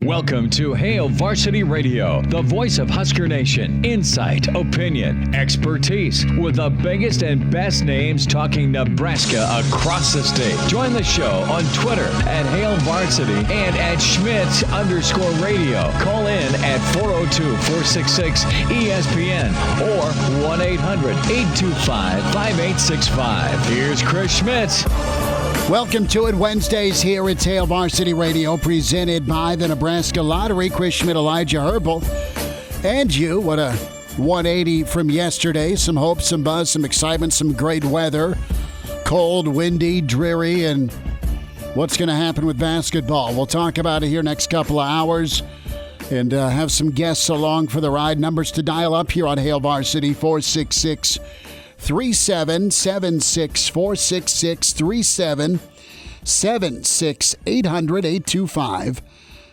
Welcome to Hail Varsity Radio, the voice of Husker Nation. Insight, opinion, expertise, with the biggest and best names talking Nebraska across the state. Join the show on Twitter at Hail Varsity and at Schmidt_radio. Call in at 402-466-ESPN or 1-800-825-5865. Here's Chris Schmidt. Welcome to it. Wednesdays here at Hail Varsity Radio, presented by the Nebraska Lottery. Chris Schmidt, Elijah Herbel, and you. What a 180 from yesterday. Some hope, some buzz, some excitement, some great weather. Cold, windy, dreary, and what's going to happen with basketball. We'll talk about it here next couple of hours and have some guests along for the ride. Numbers to dial up here on Hail Varsity, 466 3776 466 3776 800-825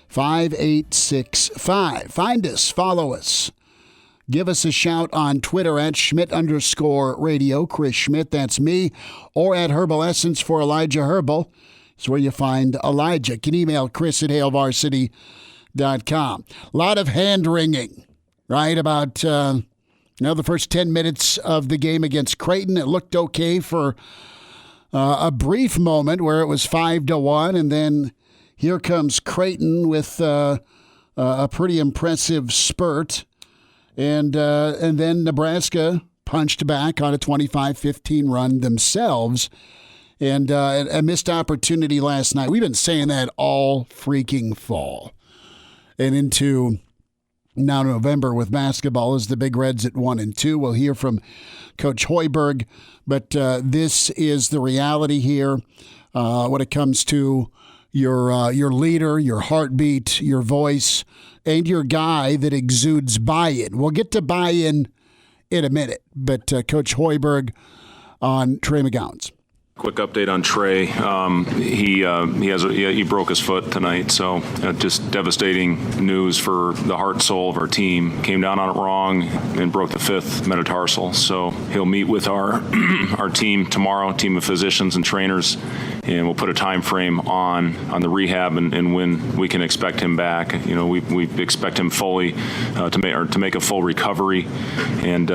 5865. Find us, follow us. Give us a shout on Twitter at Schmidt_radio. Chris Schmidt, that's me. Or at Herbal Essence for Elijah Herbel. It's where you find Elijah. You can email Chris at HailVarsity.com. A lot of hand-wringing, right, about the first 10 minutes of the game against Creighton. It looked okay for a brief moment where it was 5-1, and then here comes Creighton with a pretty impressive spurt, and then Nebraska punched back on a 25-15 run themselves, and a missed opportunity last night. We've been saying that all freaking fall and into now November with basketball as the Big Reds at 1-2. We'll hear from Coach Hoiberg, but this is the reality here when it comes to your leader, your heartbeat, your voice, and your guy that exudes buy-in. We'll get to buy-in in a minute, but Coach Hoiberg on Trey McGowan's. Quick update on Trey. He broke his foot tonight, so just devastating news for the heart and soul of our team. Came down on it wrong and broke the fifth metatarsal. So he'll meet with our our team tomorrow, team of physicians and trainers, and we'll put a time frame on the rehab and when we can expect him back. You know, we expect him fully to make a full recovery and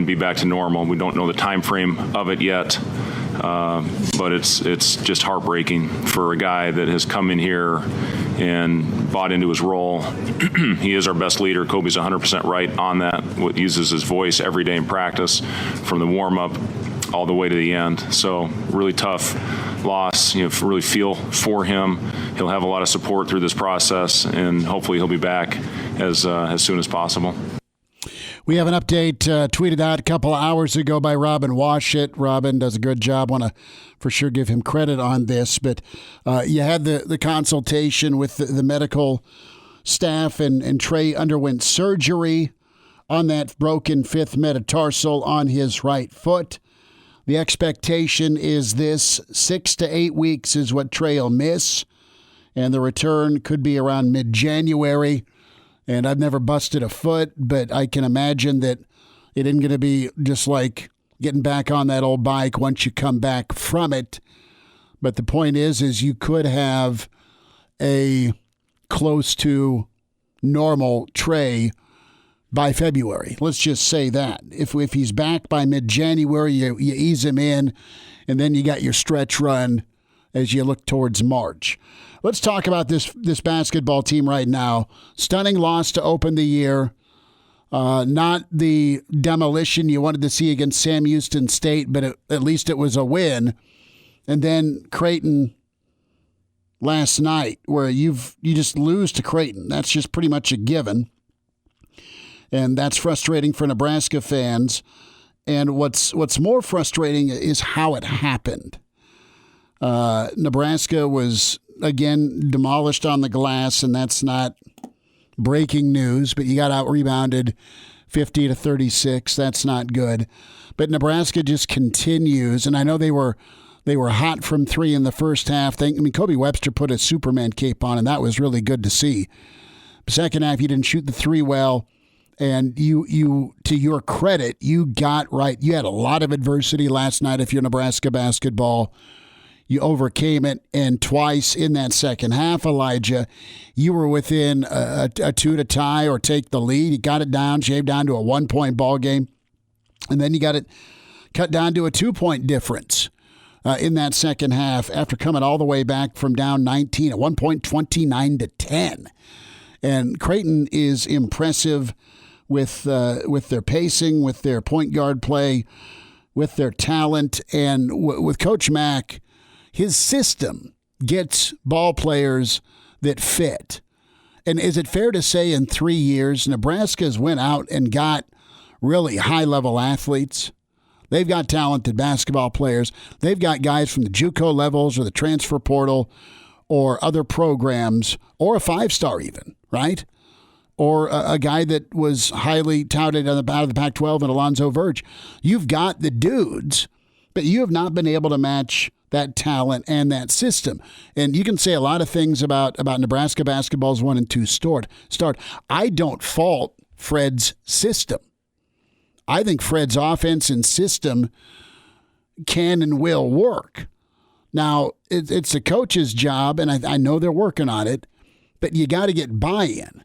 be back to normal. We don't know the time frame of it yet. But it's just heartbreaking for a guy that has come in here and bought into his role. He is our best leader. Kobe's 100% right on that. Uses his voice every day in practice, from the warm-up all the way to the end. So really tough loss. Really feel for him. He'll have a lot of support through this process, and hopefully he'll be back as soon as possible. We have an update tweeted out a couple of hours ago by Robin Washit. Robin does a good job. Want to for sure give him credit on this. But you had the consultation with the medical staff, and Trey underwent surgery on that broken fifth metatarsal on his right foot. The expectation is this: 6 to 8 weeks is what Trey will miss, and the return could be around mid-January. And I've never busted a foot, but I can imagine that it isn't going to be just like getting back on that old bike once you come back from it. But the point is you could have a close to normal Trey by February. Let's just say that. If he's back by mid-January, you ease him in, and then you got your stretch run as you look towards March. Let's talk about this basketball team right now. Stunning loss to open the year. Not the demolition you wanted to see against Sam Houston State, but at least it was a win. And then Creighton last night, where you just lose to Creighton. That's just pretty much a given. And that's frustrating for Nebraska fans. And what's more frustrating is how it happened. Nebraska was, again, demolished on the glass, and that's not breaking news, but you got out-rebounded 50-36. That's not good. But Nebraska just continues, and I know they were hot from three in the first half. Kobe Webster put a Superman cape on, and that was really good to see. Second half, you didn't shoot the three well, and you to your credit, you got right. You had a lot of adversity last night if you're Nebraska basketball. You overcame it, and twice in that second half, Elijah, you were within a 2 to tie or take the lead. You got it down, shaved down to a 1-point ball game, and then you got it cut down to a 2-point difference in that second half after coming all the way back from down 19 at 1 point, 29 to 10. And Creighton is impressive with their pacing, with their point guard play, with their talent, and with Coach Mack. His system gets ball players that fit. And is it fair to say in 3 years, Nebraska's went out and got really high-level athletes? They've got talented basketball players. They've got guys from the JUCO levels or the transfer portal or other programs or a 5-star even, right? Or a guy that was highly touted out of the Pac-12 and Alonzo Verge. You've got the dudes, but you have not been able to match that talent and that system. And you can say a lot of things about Nebraska basketball's 1 and 2 start. I don't fault Fred's system. I think Fred's offense and system can and will work. Now, it's the coach's job, and I know they're working on it, but you got to get buy-in.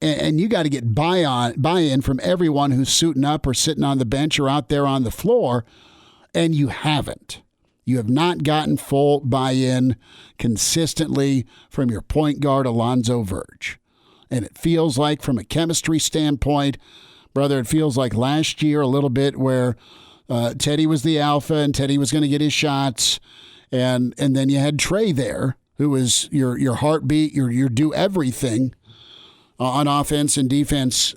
And you got to get buy-in from everyone who's suiting up or sitting on the bench or out there on the floor, and you haven't. You have not gotten full buy-in consistently from your point guard, Alonzo Verge. And it feels like, from a chemistry standpoint, brother, it feels like last year a little bit where Teddy was the alpha and Teddy was going to get his shots. And then you had Trey there, who was your heartbeat, your do everything on offense and defense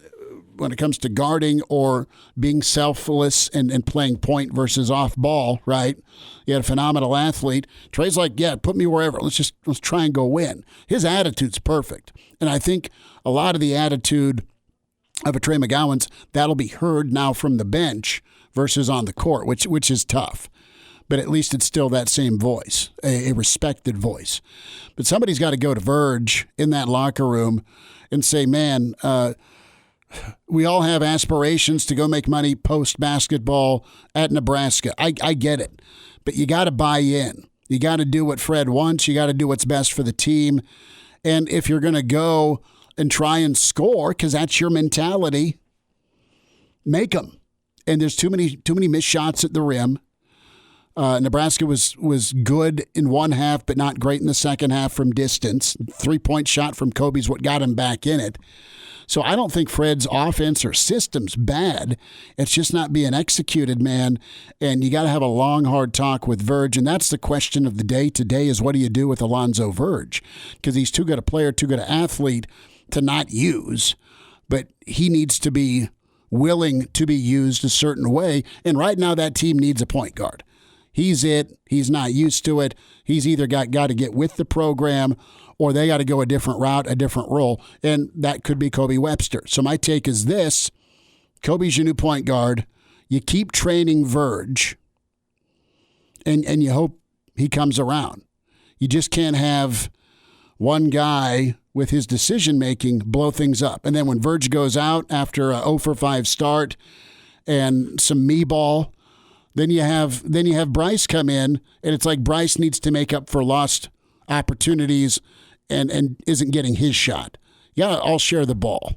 when it comes to guarding or being selfless and playing point versus off ball, right? You had a phenomenal athlete. Trey's like, yeah, put me wherever. Let's try and go win. His attitude's perfect. And I think a lot of the attitude of a Trey McGowan's, that'll be heard now from the bench versus on the court, which is tough. But at least it's still that same voice, a respected voice. But somebody's got to go to Verge in that locker room and say, man, we all have aspirations to go make money post-basketball at Nebraska. I get it. But you got to buy in. You got to do what Fred wants. You got to do what's best for the team. And if you're going to go and try and score, because that's your mentality, make them. And there's too many missed shots at the rim. Nebraska was good in one half, but not great in the second half from distance. 3-point shot from Kobe's what got him back in it. So I don't think Fred's offense or system's bad. It's just not being executed, man. And you got to have a long, hard talk with Verge. And that's the question of the day today is, what do you do with Alonzo Verge? Because he's too good a player, too good an athlete to not use. But he needs to be willing to be used a certain way. And right now that team needs a point guard. He's it. He's not used to it. He's either got to get with the program or they got to go a different route, a different role, and that could be Kobe Webster. So my take is this. Kobe's your new point guard. You keep training Verge, and you hope he comes around. You just can't have one guy with his decision-making blow things up. And then when Verge goes out after a 0-for-5 start and some me ball, then you have Bryce come in, and it's like Bryce needs to make up for lost opportunities and isn't getting his shot. You got to all share the ball.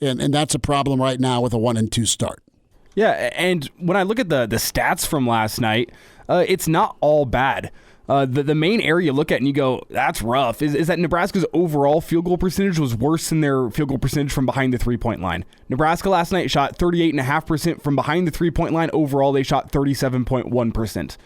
And that's a problem right now with a 1 and 2 start. Yeah, and when I look at the stats from last night, it's not all bad. The main area you look at and you go, that's rough, is that Nebraska's overall field goal percentage was worse than their field goal percentage from behind the three-point line. Nebraska last night shot 38.5% from behind the three-point line. Overall, they shot 37.1%.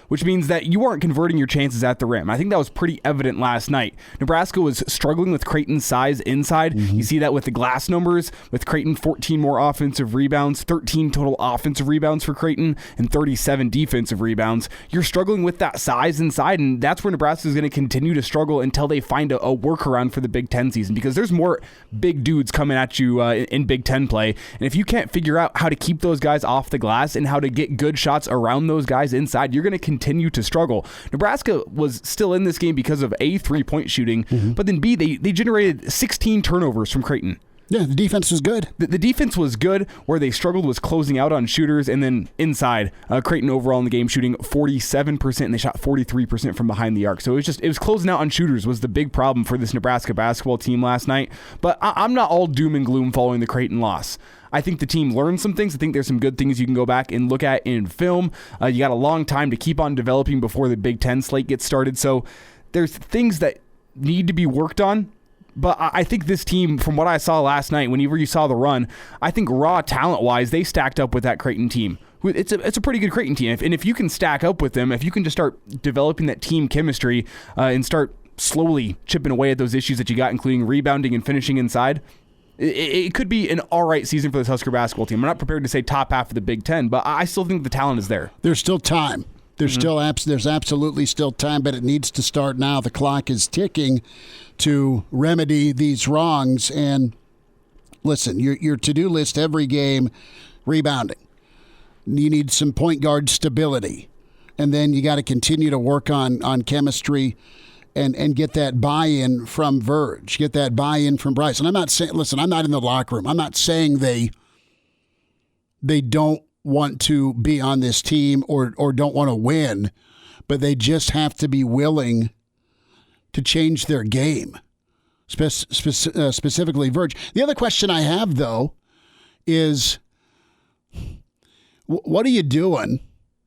Which means that you aren't converting your chances at the rim. I think that was pretty evident last night. Nebraska was struggling with Creighton's size inside. Mm-hmm. You see that with the glass numbers, with Creighton 14 more offensive rebounds, 13 total offensive rebounds for Creighton, and 37 defensive rebounds. You're struggling with that size inside, and that's where Nebraska is going to continue to struggle until they find a workaround for the Big Ten season, because there's more big dudes coming at you in Big Ten play. And if you can't figure out how to keep those guys off the glass and how to get good shots around those guys inside, you're going to continue to struggle. Nebraska was still in this game because of A, 3-point shooting, mm-hmm. but then B, they generated 16 turnovers from Creighton. Yeah, the defense was good. The defense was good. Where they struggled was closing out on shooters, and then inside, Creighton overall in the game shooting 47%, and they shot 43% from behind the arc. So it was closing out on shooters was the big problem for this Nebraska basketball team last night. But I'm not all doom and gloom following the Creighton loss. I think the team learned some things. I think there's some good things you can go back and look at in film. You got a long time to keep on developing before the Big Ten slate gets started. So there's things that need to be worked on. But I think this team, from what I saw last night, whenever you saw the run, I think raw talent-wise, they stacked up with that Creighton team. It's a pretty good Creighton team. And if you can stack up with them, if you can just start developing that team chemistry and start slowly chipping away at those issues that you got, including rebounding and finishing inside, it could be an all right season for this Husker basketball team. I'm not prepared to say top half of the Big Ten, but I still think the talent is there. There's still time. There's absolutely still time, but it needs to start now. The clock is ticking to remedy these wrongs. And listen, your to-do list every game, rebounding. You need some point guard stability. And then you got to continue to work on chemistry and get that buy-in from Verge, get that buy-in from Bryce. And I'm not saying, listen, I'm not in the locker room. I'm not saying they don't want to be on this team or don't want to win, but they just have to be willing to change their game, specifically Verge. The other question I have, though, is what are you doing?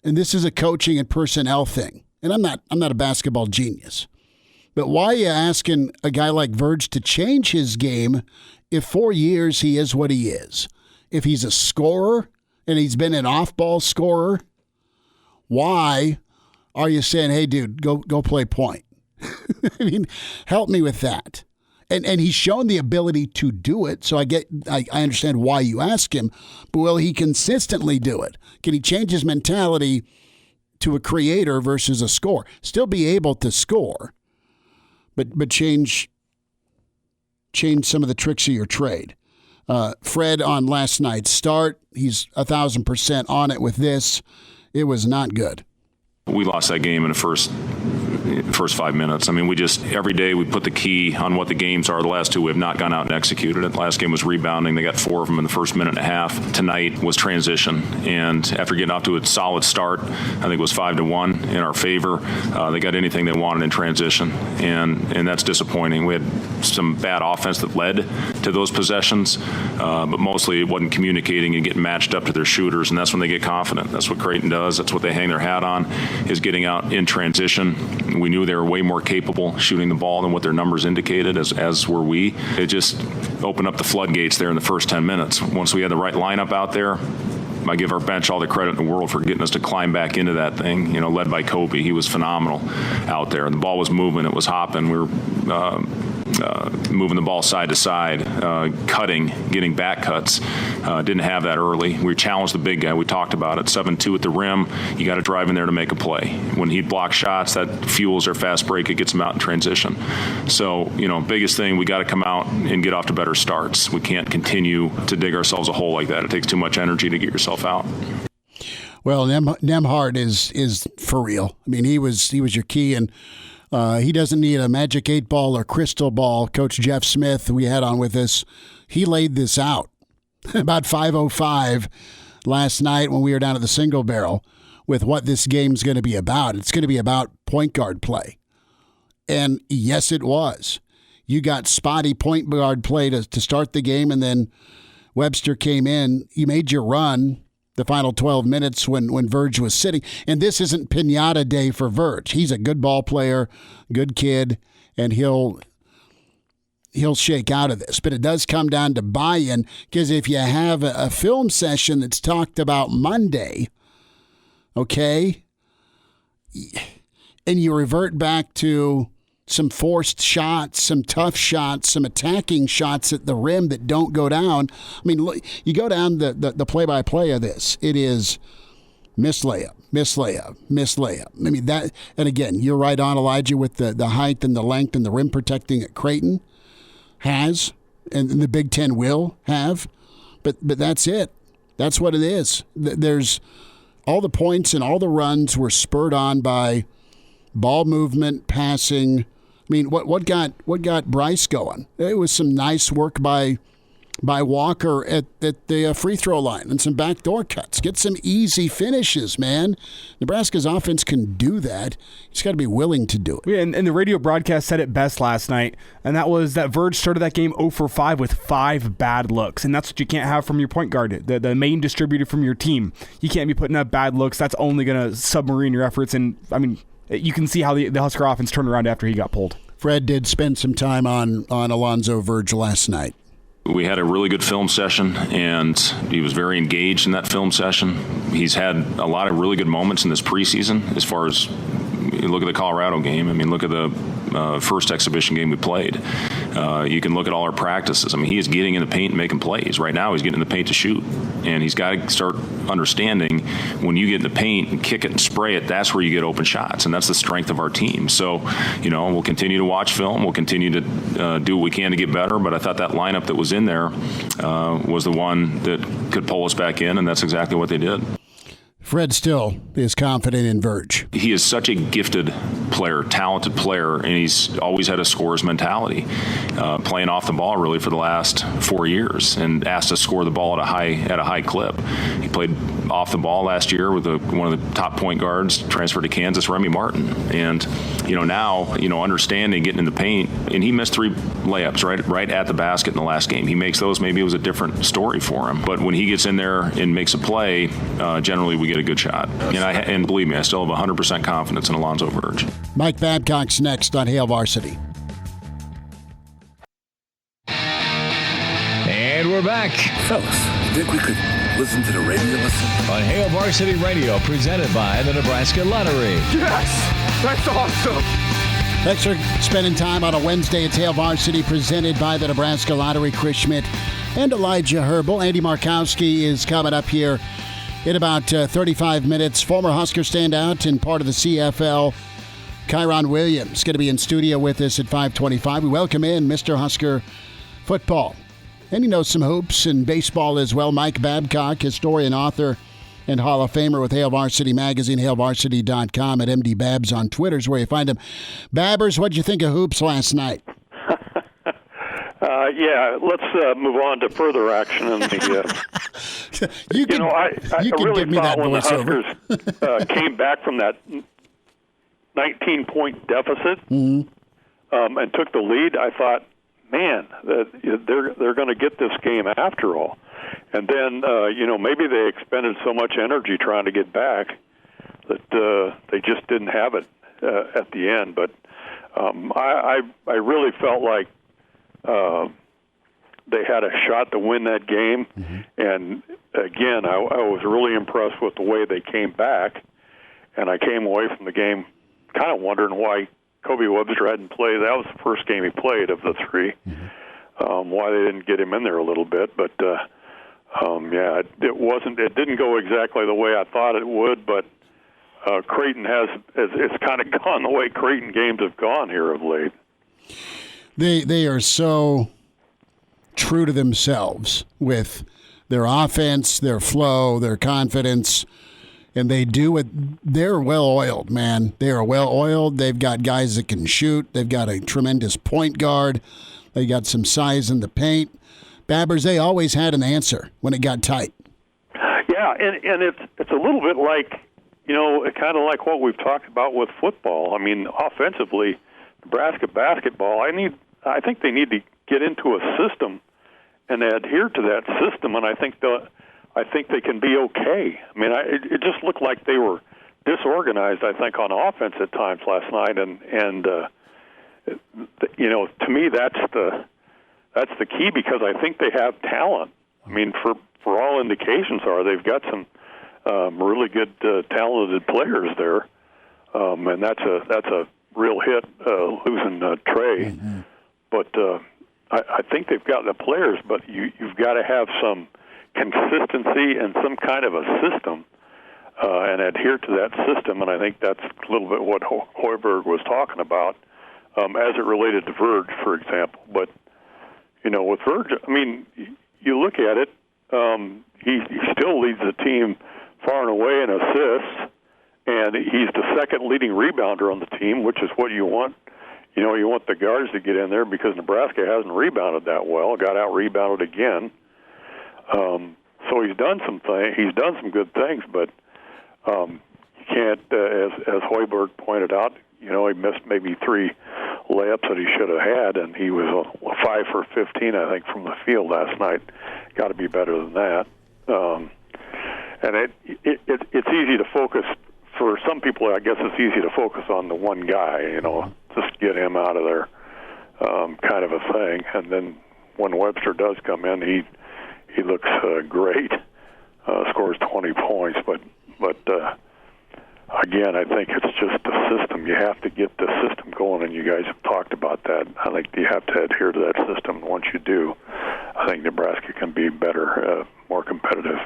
And this is a coaching and personnel thing. And I'm not a basketball genius, but why are you asking a guy like Verge to change his game if 4 years he is what he is? If he's a scorer, and he's been an off-ball scorer, why are you saying, hey, dude, go play point? I mean, help me with that. And he's shown the ability to do it, so I understand why you ask him, but will he consistently do it? Can he change his mentality to a creator versus a scorer? Still be able to score, but change some of the tricks of your trade. Fred on last night's start, he's 1,000% on it with this. It was not good. We lost that game in the first 5 minutes. I mean, we just, every day we put the key on what the games are. The last two we have not gone out and executed it. The last game was rebounding. They got 4 of them in the first minute and a half. Tonight was transition. And after getting off to a solid start, I think it was 5-1 in our favor. They got anything they wanted in transition. And that's disappointing. We had some bad offense that led to those possessions, but mostly it wasn't communicating and getting matched up to their shooters. And that's when they get confident. That's what Creighton does. That's what they hang their hat on, is getting out in transition. We knew they were way more capable shooting the ball than what their numbers indicated, as were we. It just opened up the floodgates there in the first 10 minutes. Once we had the right lineup out there, I give our bench all the credit in the world for getting us to climb back into that thing, led by Kobe. He was phenomenal out there. The ball was moving. It was hopping. We were moving the ball side to side, cutting, getting back cuts. Didn't have that early. We challenged the big guy. We talked about it. 7-2 at the rim. You got to drive in there to make a play. When he blocks shots, that fuels their fast break. It gets them out in transition. So, biggest thing, we got to come out and get off to better starts. We can't continue to dig ourselves a hole like that. It takes too much energy to get yourself out. Well, Nembhard is for real. I mean, he was your key, and he doesn't need a magic 8-ball or crystal ball. Coach Jeff Smith, we had on with us, he laid this out about 5:05 last night when we were down at the Single Barrel with what this game's going to be about. It's going to be about point guard play. And yes, it was. You got spotty point guard play to start the game, and then Webster came in. You made your run the final 12 minutes when Verge was sitting. And this isn't pinata day for Verge. He's a good ball player, good kid, and he'll shake out of this. But it does come down to buy-in, because if you have a film session that's talked about Monday, okay, and you revert back to some forced shots, some tough shots, some attacking shots at the rim that don't go down. I mean, look, you go down the play-by-play of this. It is miss layup, miss layup, miss layup. I mean, that, and again, you're right on, Elijah, with the height and the length and the rim protecting at Creighton has, and the Big Ten will have. But that's it. That's what it is. There's all the points and all the runs were spurred on by ball movement, passing. I mean, what got Bryce going? It was some nice work by by Walker at the free throw line and some backdoor cuts. Get some easy finishes, man. Nebraska's offense can do that. He's got to be willing to do it. Yeah, and the radio broadcast said it best last night, and that was that Verge started that game 0 for 5 with 5 bad looks, and that's what you can't have from your point guard, the main distributor from your team. You can't be putting up bad looks. That's only going to submarine your efforts, and, I mean, you can see how the Husker offense turned around after he got pulled. Fred did spend some time on Alonzo Verge last night. We had a really good film session, and he was very engaged in that film session. He's had a lot of really good moments in this preseason as far as you look at the Colorado game. I mean, look at the first exhibition game we played. You can look at all our practices. I mean, he is getting in the paint and making plays. Right now, he's getting in the paint to shoot. And he's got to start understanding when you get in the paint and kick it and spray it, that's where you get open shots. And that's the strength of our team. So, we'll continue to watch film. We'll continue to do what we can to get better. But I thought that lineup that was in there was the one that could pull us back in, and that's exactly what they did. Fred still is confident in Verge. He is such a gifted player, talented player, and he's always had a scorer's mentality, playing off the ball really for the last 4 years, and asked to score the ball at a high clip. He played off the ball last year with one of the top point guards, transferred to Kansas, Remy Martin, and now understanding getting in the paint, and he missed 3 layups right at the basket in the last game. He makes those. Maybe it was a different story for him, but when he gets in there and makes a play, generally we get a good shot. And believe me, I still have 100% confidence in Alonzo Verge. Mike Babcock's next on Hail Varsity. And we're back Fellas, you think we could listen to the radio on Hail Varsity Radio, presented by the Nebraska Lottery. Yes! That's awesome! Thanks for spending time on a Wednesday at Hail Varsity, presented by the Nebraska Lottery. Chris Schmidt and Elijah Herbel. Andy Markowski is coming up here in about 35 minutes. Former Husker standout and part of the CFL, Kieron Williams, going to be in studio with us at 5:25. We welcome in Mr. Husker football. And he knows some hoops and baseball as well. Mike Babcock, historian, author, and Hall of Famer with Hail Varsity Magazine, hailvarsity.com, at MD Babs on Twitter is where you find him. Babbers, what'd you think of hoops last night? Let's move on to further action in the. I really thought when the Huskers came back from that 19-point deficit and took the lead, I thought, man, they're going to get this game after all. And then maybe they expended so much energy trying to get back that they just didn't have it at the end. But I really felt like they had a shot to win that game. And again, I was really impressed with the way they came back. And I came away from the game kind of wondering why Kobe Webster hadn't played. That was the first game he played of the 3. Why they didn't get him in there a little bit. But it didn't go exactly the way I thought it would. But Creighton it's kind of gone the way Creighton games have gone here of late. They are so true to themselves with their offense, their flow, their confidence, and they do it. They're well-oiled, man. They are well-oiled. They've got guys that can shoot. They've got a tremendous point guard. They got some size in the paint. Babbers, they always had an answer when it got tight. Yeah, and it's a little bit like, kind of like what we've talked about with football. I mean, offensively, Nebraska basketball, I think they need to get into a system and adhere to that system, and I think they can be okay. I mean, it just looked like they were disorganized, I think, on offense at times last night, and to me that's the key, because I think they have talent. I mean, for all indications are they've got some really good talented players there, and that's a real hit losing Trey. But I think they've got the players, but you've got to have some consistency and some kind of a system and adhere to that system. And I think that's a little bit what Hoiberg was talking about as it related to Verge, for example. But, with Verge, I mean, you look at it, he still leads the team far and away in assists, and he's the second leading rebounder on the team, which is what you want you want the guards to get in there because Nebraska hasn't rebounded that well. Got out rebounded again. So he's done some things. He's done some good things, but you can't, as Hoiberg pointed out, he missed maybe 3 layups that he should have had, and he was 5 for 15, I think, from the field last night. Got to be better than that. And it's easy to focus. For some people, I guess it's easy to focus on the one guy, just get him out of there, kind of a thing. And then when Webster does come in, he looks great, scores 20 points. But again, I think it's just the system. You have to get the system going, and you guys have talked about that. I think you have to adhere to that system. Once you do, I think Nebraska can be better, more competitive.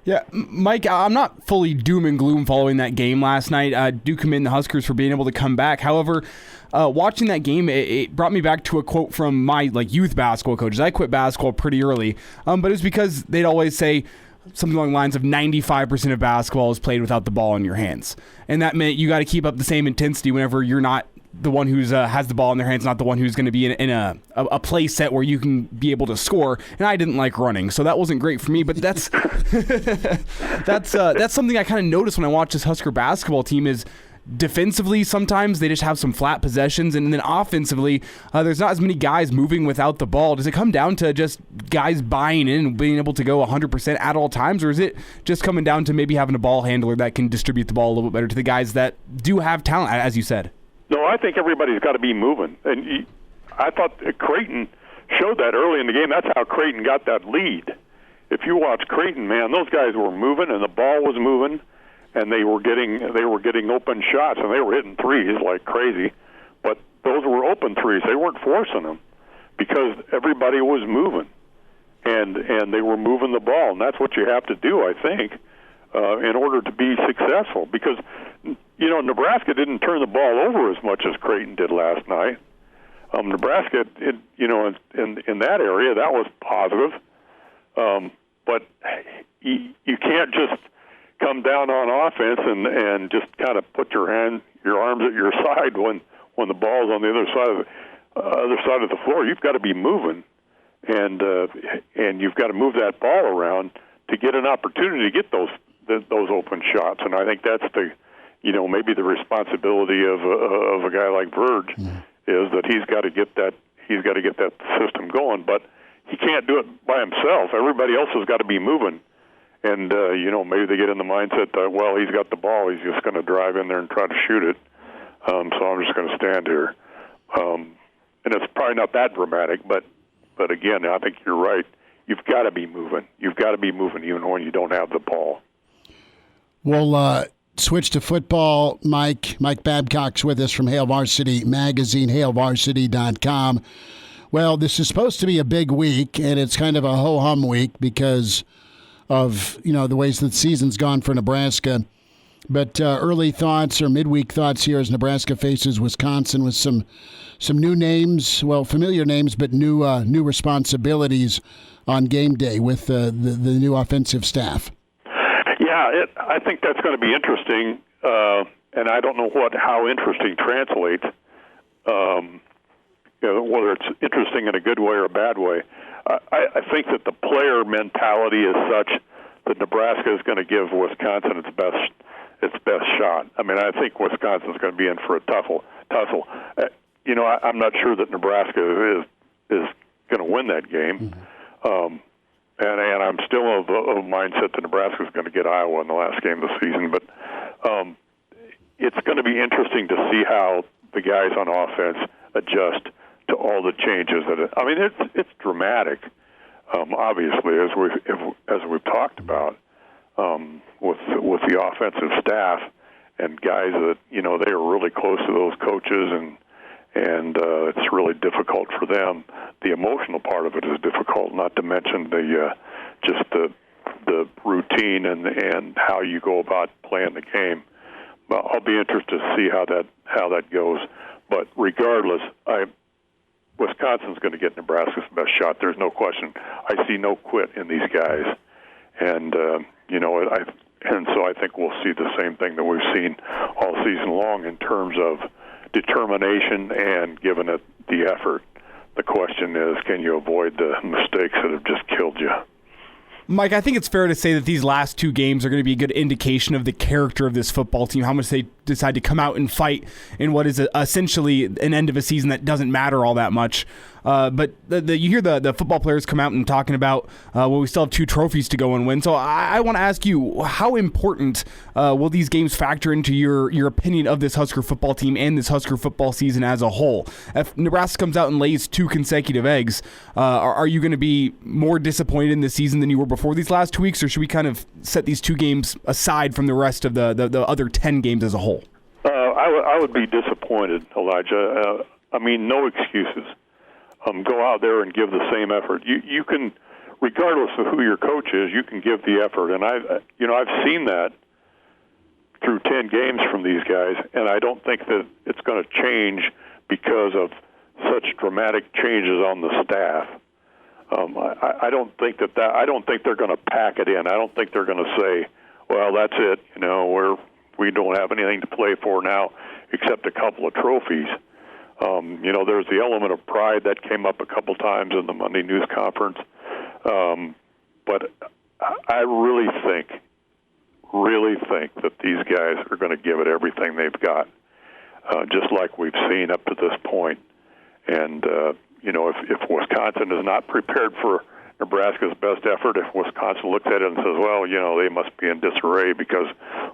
Yeah, Mike, I'm not fully doom and gloom following that game last night. I do commend the Huskers for being able to come back. However, watching that game, it brought me back to a quote from my youth basketball coaches. I quit basketball pretty early, but it's because they'd always say something along the lines of 95% of basketball is played without the ball in your hands. And that meant you got to keep up the same intensity whenever you're not the one who's has the ball in their hands, not the one who's going to be in a play set where you can be able to score. And I didn't like running, so that wasn't great for me. But that's that's something I kind of noticed when I watch this Husker basketball team is defensively sometimes they just have some flat possessions, and then offensively there's not as many guys moving without the ball. Does it come down to just guys buying in and being able to go 100% at all times, or is it just coming down to maybe having a ball handler that can distribute the ball a little bit better to the guys that do have talent, as you said? No, I think everybody's got to be moving. And I thought Creighton showed that early in the game. That's how Creighton got that lead. If you watch Creighton, man, those guys were moving, and the ball was moving, and they were getting open shots, and they were hitting threes like crazy. But those were open threes. They weren't forcing them because everybody was moving, and they were moving the ball. And that's what you have to do, I think, in order to be successful. Because Nebraska didn't turn the ball over as much as Creighton did last night. Nebraska, in that area, that was positive. But you can't just come down on offense and just kind of put your arms at your side when the ball's on the other side of the floor. You've got to be moving, and you've got to move that ball around to get an opportunity to get those open shots. And I think that's maybe the responsibility of a guy like Verge is that he's got to get that system going. But he can't do it by himself. Everybody else has got to be moving. And maybe they get in the mindset that, well, he's got the ball, he's just going to drive in there and try to shoot it. So I'm just going to stand here. And it's probably not that dramatic, but again, I think you're right. You've got to be moving. You've got to be moving even when you don't have the ball. We'll switch to football. Mike Babcock's with us from Hail Varsity Magazine, hailvarsity.com. Well, this is supposed to be a big week, and it's kind of a ho-hum week because of the ways that the season's gone for Nebraska. But early thoughts or midweek thoughts here as Nebraska faces Wisconsin with some new names, well, familiar names, but new responsibilities on game day with the new offensive staff. Yeah, I think that's going to be interesting, and I don't know how interesting translates. Whether it's interesting in a good way or a bad way. I think that the player mentality is such that Nebraska is going to give Wisconsin its best shot. I mean, I think Wisconsin's going to be in for a tussle. I'm not sure that Nebraska is going to win that game, and I'm still of mindset that Nebraska is going to get Iowa in the last game of the season. But it's going to be interesting to see how the guys on offense adjust to all the changes it's dramatic, obviously, as we've talked about, with the offensive staff and guys that they are really close to those coaches, and it's really difficult for them. The emotional part of it is difficult, not to mention the routine and how you go about playing the game. Well, I'll be interested to see how that goes. But regardless, Wisconsin's going to get Nebraska's best shot. There's no question. I see no quit in these guys, and so I think we'll see the same thing that we've seen all season long in terms of determination and giving it the effort. The question is, can you avoid the mistakes that have just killed you? Mike, I think it's fair to say that these last two games are going to be a good indication of the character of this football team, how much they decide to come out and fight in what is essentially an end of a season that doesn't matter all that much. But you hear the football players come out and talking about, well, we still have 2 trophies to go and win. So I want to ask you, how important will these games factor into your opinion of this Husker football team and this Husker football season as a whole? If Nebraska comes out and lays 2 consecutive eggs, are you going to be more disappointed in this season than you were before these last 2 weeks, or should we kind of set these 2 games aside from the rest of the other 10 games as a whole? I would be disappointed, Elijah. I mean, no excuses. Go out there and give the same effort. You can, regardless of who your coach is, you can give the effort. And I've seen that through 10 games from these guys, and I don't think that it's going to change because of such dramatic changes on the staff. I don't think I don't think they're going to pack it in. I don't think they're going to say, well, that's it. We don't have anything to play for now except a couple of trophies. There's the element of pride that came up a couple times in the Monday news conference. But I really think that these guys are going to give it everything they've got, just like we've seen up to this point. And, if Wisconsin is not prepared for Nebraska's best effort, if Wisconsin looks at it and says, well, they must be in disarray because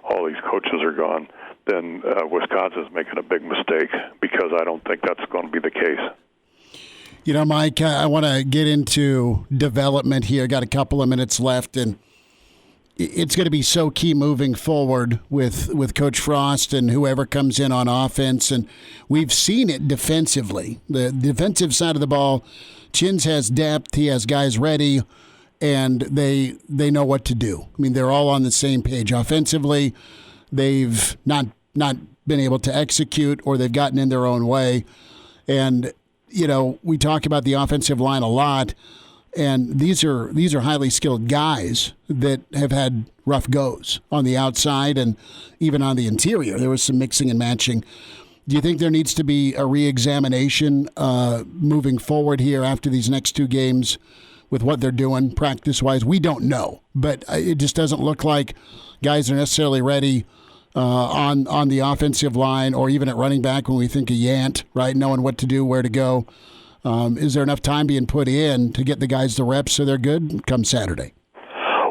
all these coaches are gone, then Wisconsin's making a big mistake, because I don't think that's going to be the case. Mike, I want to get into development here. Got a couple of minutes left, and it's going to be so key moving forward with Coach Frost and whoever comes in on offense. And we've seen it defensively. The defensive side of the ball, Chins has depth. He has guys ready, and they know what to do. I mean, they're all on the same page. Offensively, they've not been able to execute, or they've gotten in their own way. And, we talk about the offensive line a lot, and these are highly skilled guys that have had rough goes on the outside and even on the interior. There was some mixing and matching. Do you think there needs to be a re-examination moving forward here after these next 2 games with what they're doing practice-wise? We don't know, but it just doesn't look like guys are necessarily ready on the offensive line, or even at running back when we think of Yant, right, knowing what to do, where to go. Is there enough time being put in to get the guys the reps so they're good come Saturday?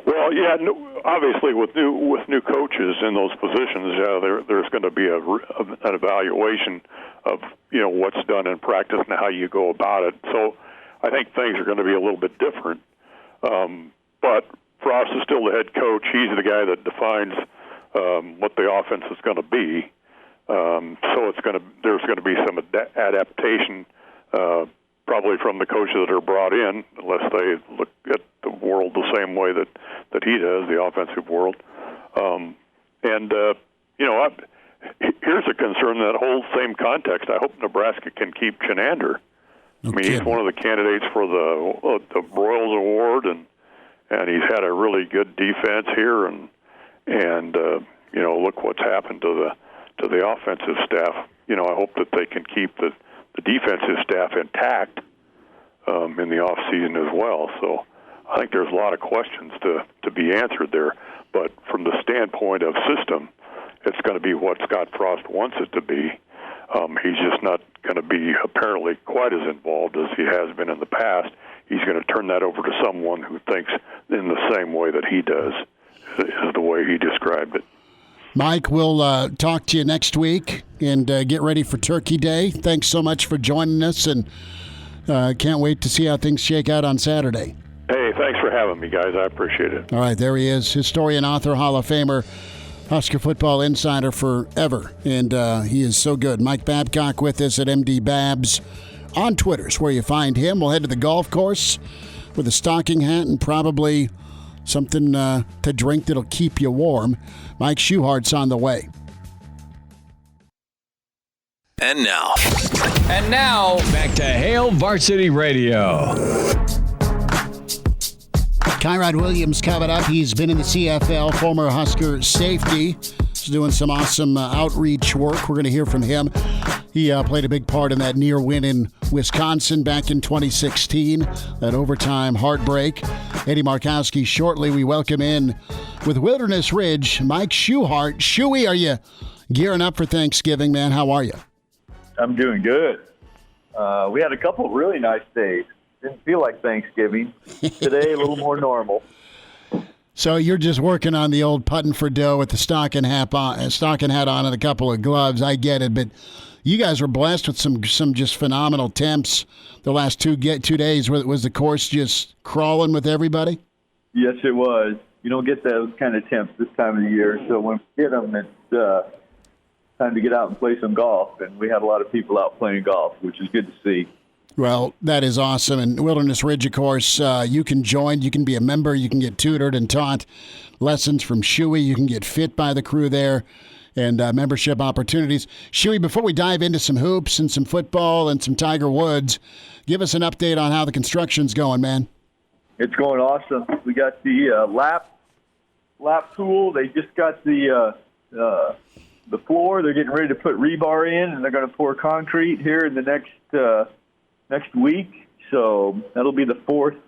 Well, yeah, obviously with new coaches in those positions, there's going to be an evaluation of what's done in practice and how you go about it. So I think things are going to be a little bit different. But Frost is still the head coach. He's the guy that defines what the offense is going to be. So there's going to be some adaptation, probably from the coaches that are brought in, unless they look at the world the same way that he does, the offensive world. Here's a concern, that whole same context. I hope Nebraska can keep Chenander. I mean, he's one of the candidates for the Broyles Award, and he's had a really good defense here, and look what's happened to the offensive staff. I hope that they can keep the defensive staff intact in the off season as well. So I think there's a lot of questions to be answered there. But from the standpoint of system, it's going to be what Scott Frost wants it to be. He's just not going to be apparently quite as involved as he has been in the past. He's going to turn that over to someone who thinks in the same way that he does, is the way he described it. Mike, we'll talk to you next week, and get ready for Turkey Day. Thanks so much for joining us, and can't wait to see how things shake out on Saturday. Hey, thanks for having me, guys. I appreciate it. All right, there he is, historian, author, Hall of Famer, Husker football insider forever, and he is so good. Mike Babcock with us at MD Babs on Twitter is where you find him. We'll head to the golf course with a stocking hat and probably something to drink that'll keep you warm. Mike Schuhart's on the way. And now, back to Hail Varsity Radio. Tyrod Williams coming up. He's been in the CFL, former Husker safety. He's doing some awesome outreach work. We're going to hear from him. He played a big part in that near win in Wisconsin back in 2016, that overtime heartbreak. Eddie Markowski shortly. We welcome in with Wilderness Ridge, Mike Schuhart. Shuey, are you gearing up for Thanksgiving, man? How are you? I'm doing good. We had a couple really nice days. Didn't feel like Thanksgiving. Today, a little more normal. So you're just working on the old putting for dough with the stocking hat on and a couple of gloves. I get it, but you guys were blessed with some just phenomenal temps the last 2 days. Was the course just crawling with everybody? Yes, it was. You don't get those kind of temps this time of the year, so when we get them, it's time to get out and play some golf. And we had a lot of people out playing golf, which is good to see. Well, that is awesome. And Wilderness Ridge, of course, you can join. You can be a member. You can get tutored and taught lessons from Shuey. You can get fit by the crew there and membership opportunities. Shuey, before we dive into some hoops and some football and some Tiger Woods, give us an update on how the construction's going, man. It's going awesome. We got the lap pool. They just got the floor. They're getting ready to put rebar in, and they're going to pour concrete here in the next week. So that'll be the 4th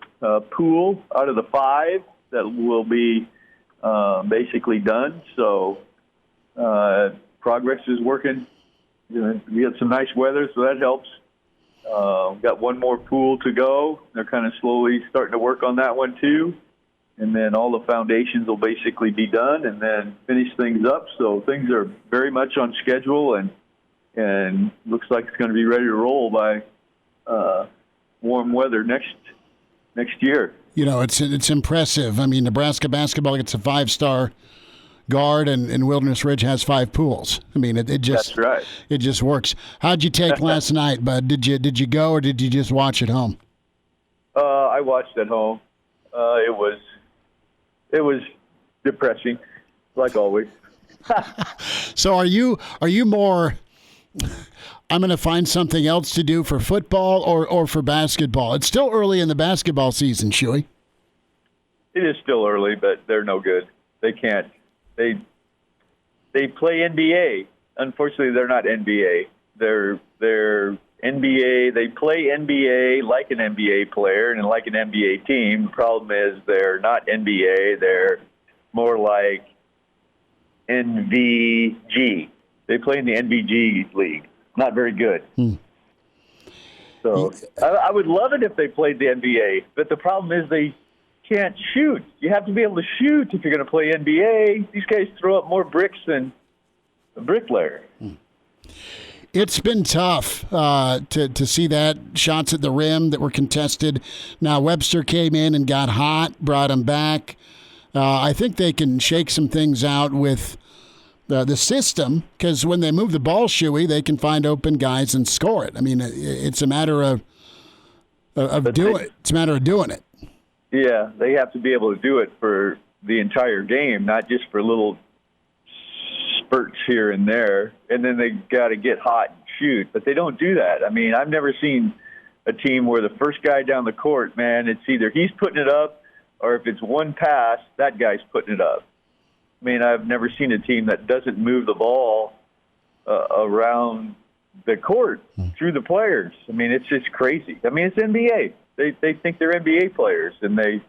pool out of the 5 that will be basically done. So progress is working. We had some nice weather, so that helps. Got one more pool to go. They're kind of slowly starting to work on that one too. And then all the foundations will basically be done and then finish things up. So things are very much on schedule and looks like it's going to be ready to roll by warm weather next year. You know, it's impressive. I mean, Nebraska basketball gets a 5-star guard, and Wilderness Ridge has 5 pools. I mean, it just That's right. It just works. How'd you take last night, bud? Did you go or did you just watch at home? I watched at home. It was depressing, like always. So are you more? I'm going to find something else to do for football or for basketball. It's still early in the basketball season, Shuey. It is still early, but they're no good. They can't. They play NBA. Unfortunately, they're not NBA. They're NBA. They play NBA like an NBA player and like an NBA team. The problem is they're not NBA. They're more like NVG. They play in the NVG league. Not very good. So I would love it if they played the NBA, but the problem is they can't shoot. You have to be able to shoot if you're going to play NBA. These guys throw up more bricks than a bricklayer. It's been tough to see that shots at the rim that were contested. Now Webster came in and got hot, brought him back. I think they can shake some things out with the system, because when they move the ball, Shuey, they can find open guys and score it. I mean, it's a matter of doing it. It's a matter of doing it. Yeah, they have to be able to do it for the entire game, not just for little spurts here and there. And then they got to get hot and shoot, but they don't do that. I mean, I've never seen a team where the first guy down the court, man, it's either he's putting it up, or if it's one pass, that guy's putting it up. I mean, I've never seen a team that doesn't move the ball around the court through the players. I mean, it's just crazy. I mean, it's NBA. They think they're NBA players, and they're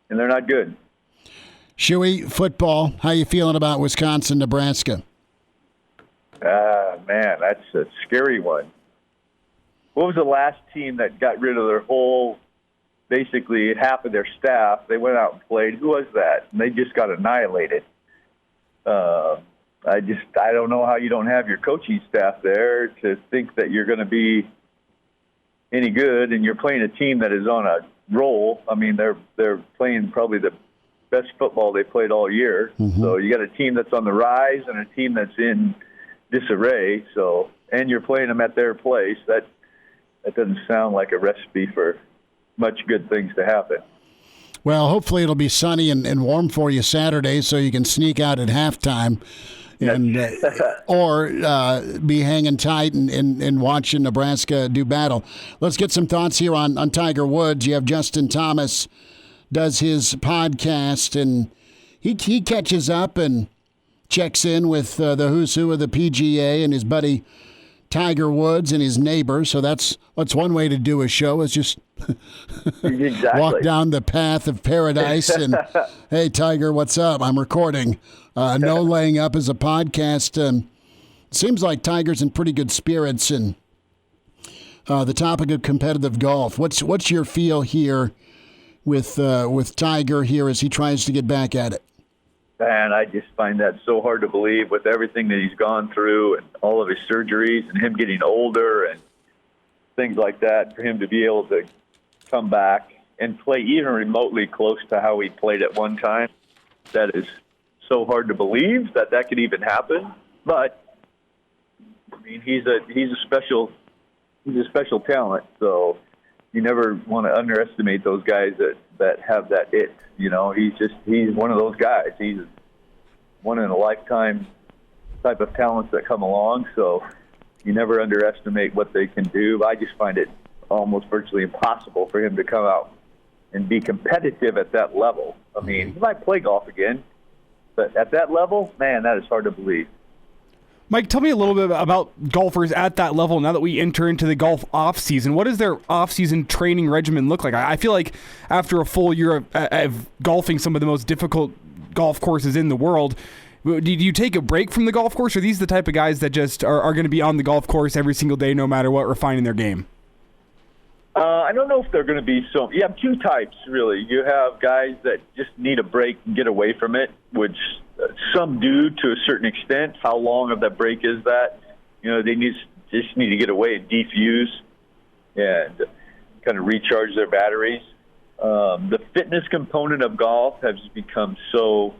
not good. Shuey, football, how you feeling about Wisconsin, Nebraska? Man, that's a scary one. What was the last team that got rid of their whole, basically half of their staff? They went out and played. Who was that? And they just got annihilated. I don't know how you don't have your coaching staff there to think that you're going to be any good, and you're playing a team that is on a roll. I mean, they're playing probably the best football they played all year. Mm-hmm. So you got a team that's on the rise and a team that's in disarray. So, and you're playing them at their place. That doesn't sound like a recipe for much good things to happen. Well, hopefully it'll be sunny and warm for you Saturday, so you can sneak out at halftime, and or be hanging tight and watching Nebraska do battle. Let's get some thoughts here on Tiger Woods. You have Justin Thomas does his podcast, and he catches up and checks in with the who's who of the PGA, and his buddy Tiger Woods and his neighbor. So that's one way to do a show, is just Exactly. walk down the path of paradise and, hey, Tiger, what's up? I'm recording. No laying up as a podcast. Seems like Tiger's in pretty good spirits. And the topic of competitive golf, what's your feel here with Tiger here as he tries to get back at it? Man, I just find that so hard to believe with everything that he's gone through and all of his surgeries and him getting older and things like that, for him to be able to come back and play even remotely close to how he played at one time. That is so hard to believe that could even happen. But I mean, he's a special talent. So you never want to underestimate those guys that have that it. You know, he's one of those guys. He's one in a lifetime type of talents that come along. So you never underestimate what they can do. I just find it almost virtually impossible for him to come out and be competitive at that level. I mean, he might play golf again, but at that level, man, that is hard to believe. Mike, tell me a little bit about golfers at that level now that we enter into the golf off-season. What does their off-season training regimen look like? I feel like after a full year of golfing some of the most difficult golf courses in the world, do you take a break from the golf course, or are these the type of guys that just are going to be on the golf course every single day no matter what, refining their game? I don't know if they're going to be so. You have two types, really. You have guys that just need a break and get away from it, which some do to a certain extent. How long of that break is that? You know, they just need to get away and defuse and kind of recharge their batteries. The fitness component of golf has become so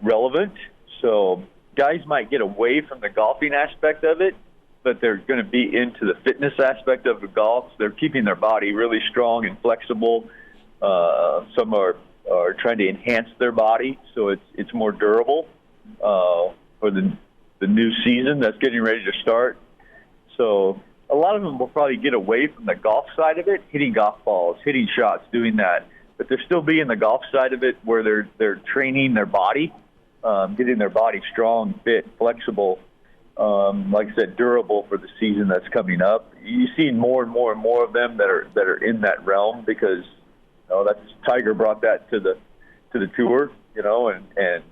relevant. So guys might get away from the golfing aspect of it, but they're going to be into the fitness aspect of the golf. They're keeping their body really strong and flexible. Some are trying to enhance their body so it's more durable for the new season that's getting ready to start. So a lot of them will probably get away from the golf side of it, hitting golf balls, hitting shots, doing that. But they'll still be in the golf side of it where they're training their body, getting their body strong, fit, flexible, like I said, durable for the season that's coming up. You see more and more and more of them that are in that realm because that's Tiger brought that to the tour, and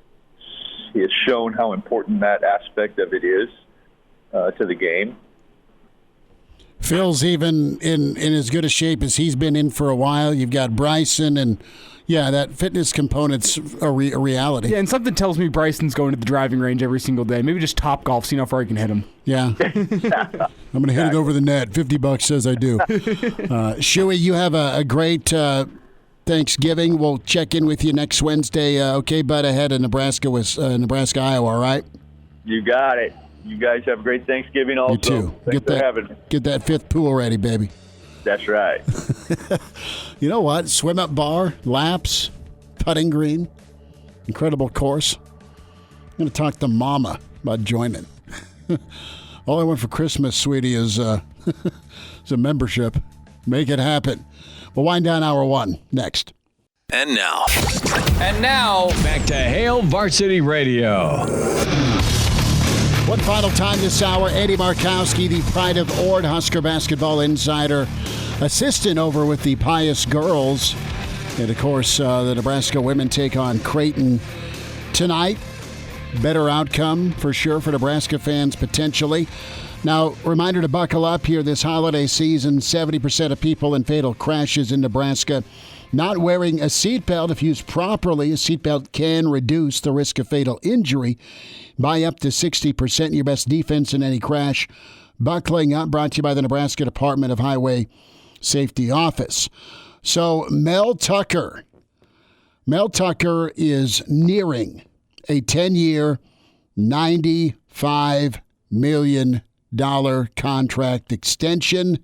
he has shown how important that aspect of it is to the game. Phil's even in as good a shape as he's been in for a while. You've got Bryson, and yeah, that fitness component's a reality. Yeah, and something tells me Bryson's going to the driving range every single day. Maybe just Top Golf, see how far he can hit him. Yeah. I'm going to hit it over the net. $50 says I do. Shuey, you have a great Thanksgiving. We'll check in with you next Wednesday. Okay, bud, ahead of Nebraska, Iowa, all right? You got it. You guys have a great Thanksgiving also. You too. Thanks for having me. Get that fifth pool ready, baby. That's right. You know what? Swim up bar, laps, putting green, incredible course. I'm going to talk to Mama about joining. All I want for Christmas, sweetie, is a membership. Make it happen. We'll wind down hour one next. And now, back to Hail Varsity Radio. One final time this hour, Eddie Markowski, the Pride of Ord Husker basketball insider, assistant over with the Pius girls. And, of course, the Nebraska women take on Creighton tonight. Better outcome, for sure, for Nebraska fans, potentially. Now, reminder to buckle up here this holiday season. 70% of people in fatal crashes in Nebraska not wearing a seatbelt. If used properly, a seatbelt can reduce the risk of fatal injury by up to 60%. Your best defense in any crash. Buckling up, brought to you by the Nebraska Department of Highway Safety Office. So, Mel Tucker is nearing a 10-year, $95 million contract extension.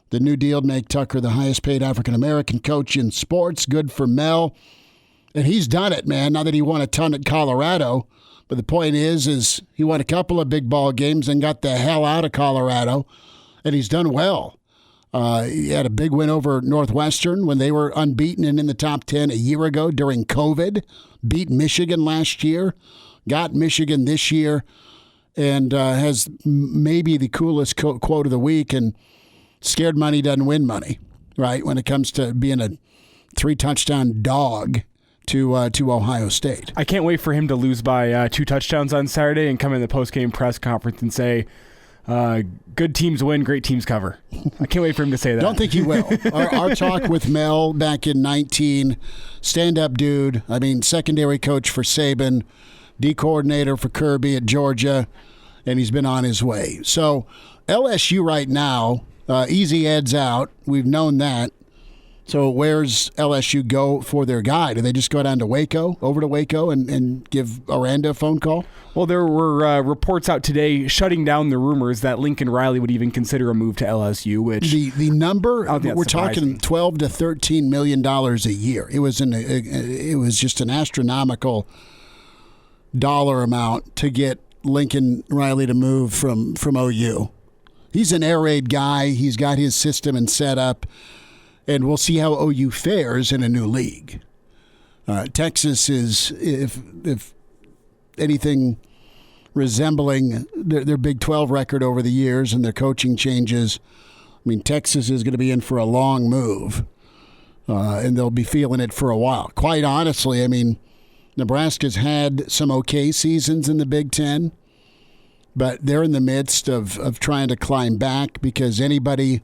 The new deal would make Tucker the highest-paid African-American coach in sports. Good for Mel. And he's done it, man, now that he won a ton at Colorado. But the point is he won a couple of big ball games and got the hell out of Colorado, and he's done well. He had a big win over Northwestern when they were unbeaten and in the top 10 a year ago during COVID. Beat Michigan last year. Got Michigan this year. and has maybe the coolest quote of the week. And scared money doesn't win money, right? When it comes to being a 3-touchdown dog to Ohio State. I can't wait for him to lose by 2 touchdowns on Saturday and come in the post-game press conference and say, good teams win, great teams cover. I can't wait for him to say that. Don't think he will. Our talk with Mel back in 19, stand-up dude. I mean, secondary coach for Saban, D coordinator for Kirby at Georgia, and he's been on his way. So LSU right now, easy Ed's out. We've known that. So where's LSU go for their guy? Do they just go down to Waco, over to Waco, and give Aranda a phone call? Well, there were reports out today shutting down the rumors that Lincoln Riley would even consider a move to LSU. Which the number we're surprising. talking $12 to $13 million a year. It was just an astronomical dollar amount to get Lincoln Riley to move from OU. He's an air raid guy. He's got his system and set up. And we'll see how OU fares in a new league. Texas is, if anything resembling their Big 12 record over the years and their coaching changes, I mean, Texas is going to be in for a long move, and they'll be feeling it for a while. Quite honestly, I mean, Nebraska's had some okay seasons in the Big 10, but they're in the midst of trying to climb back because anybody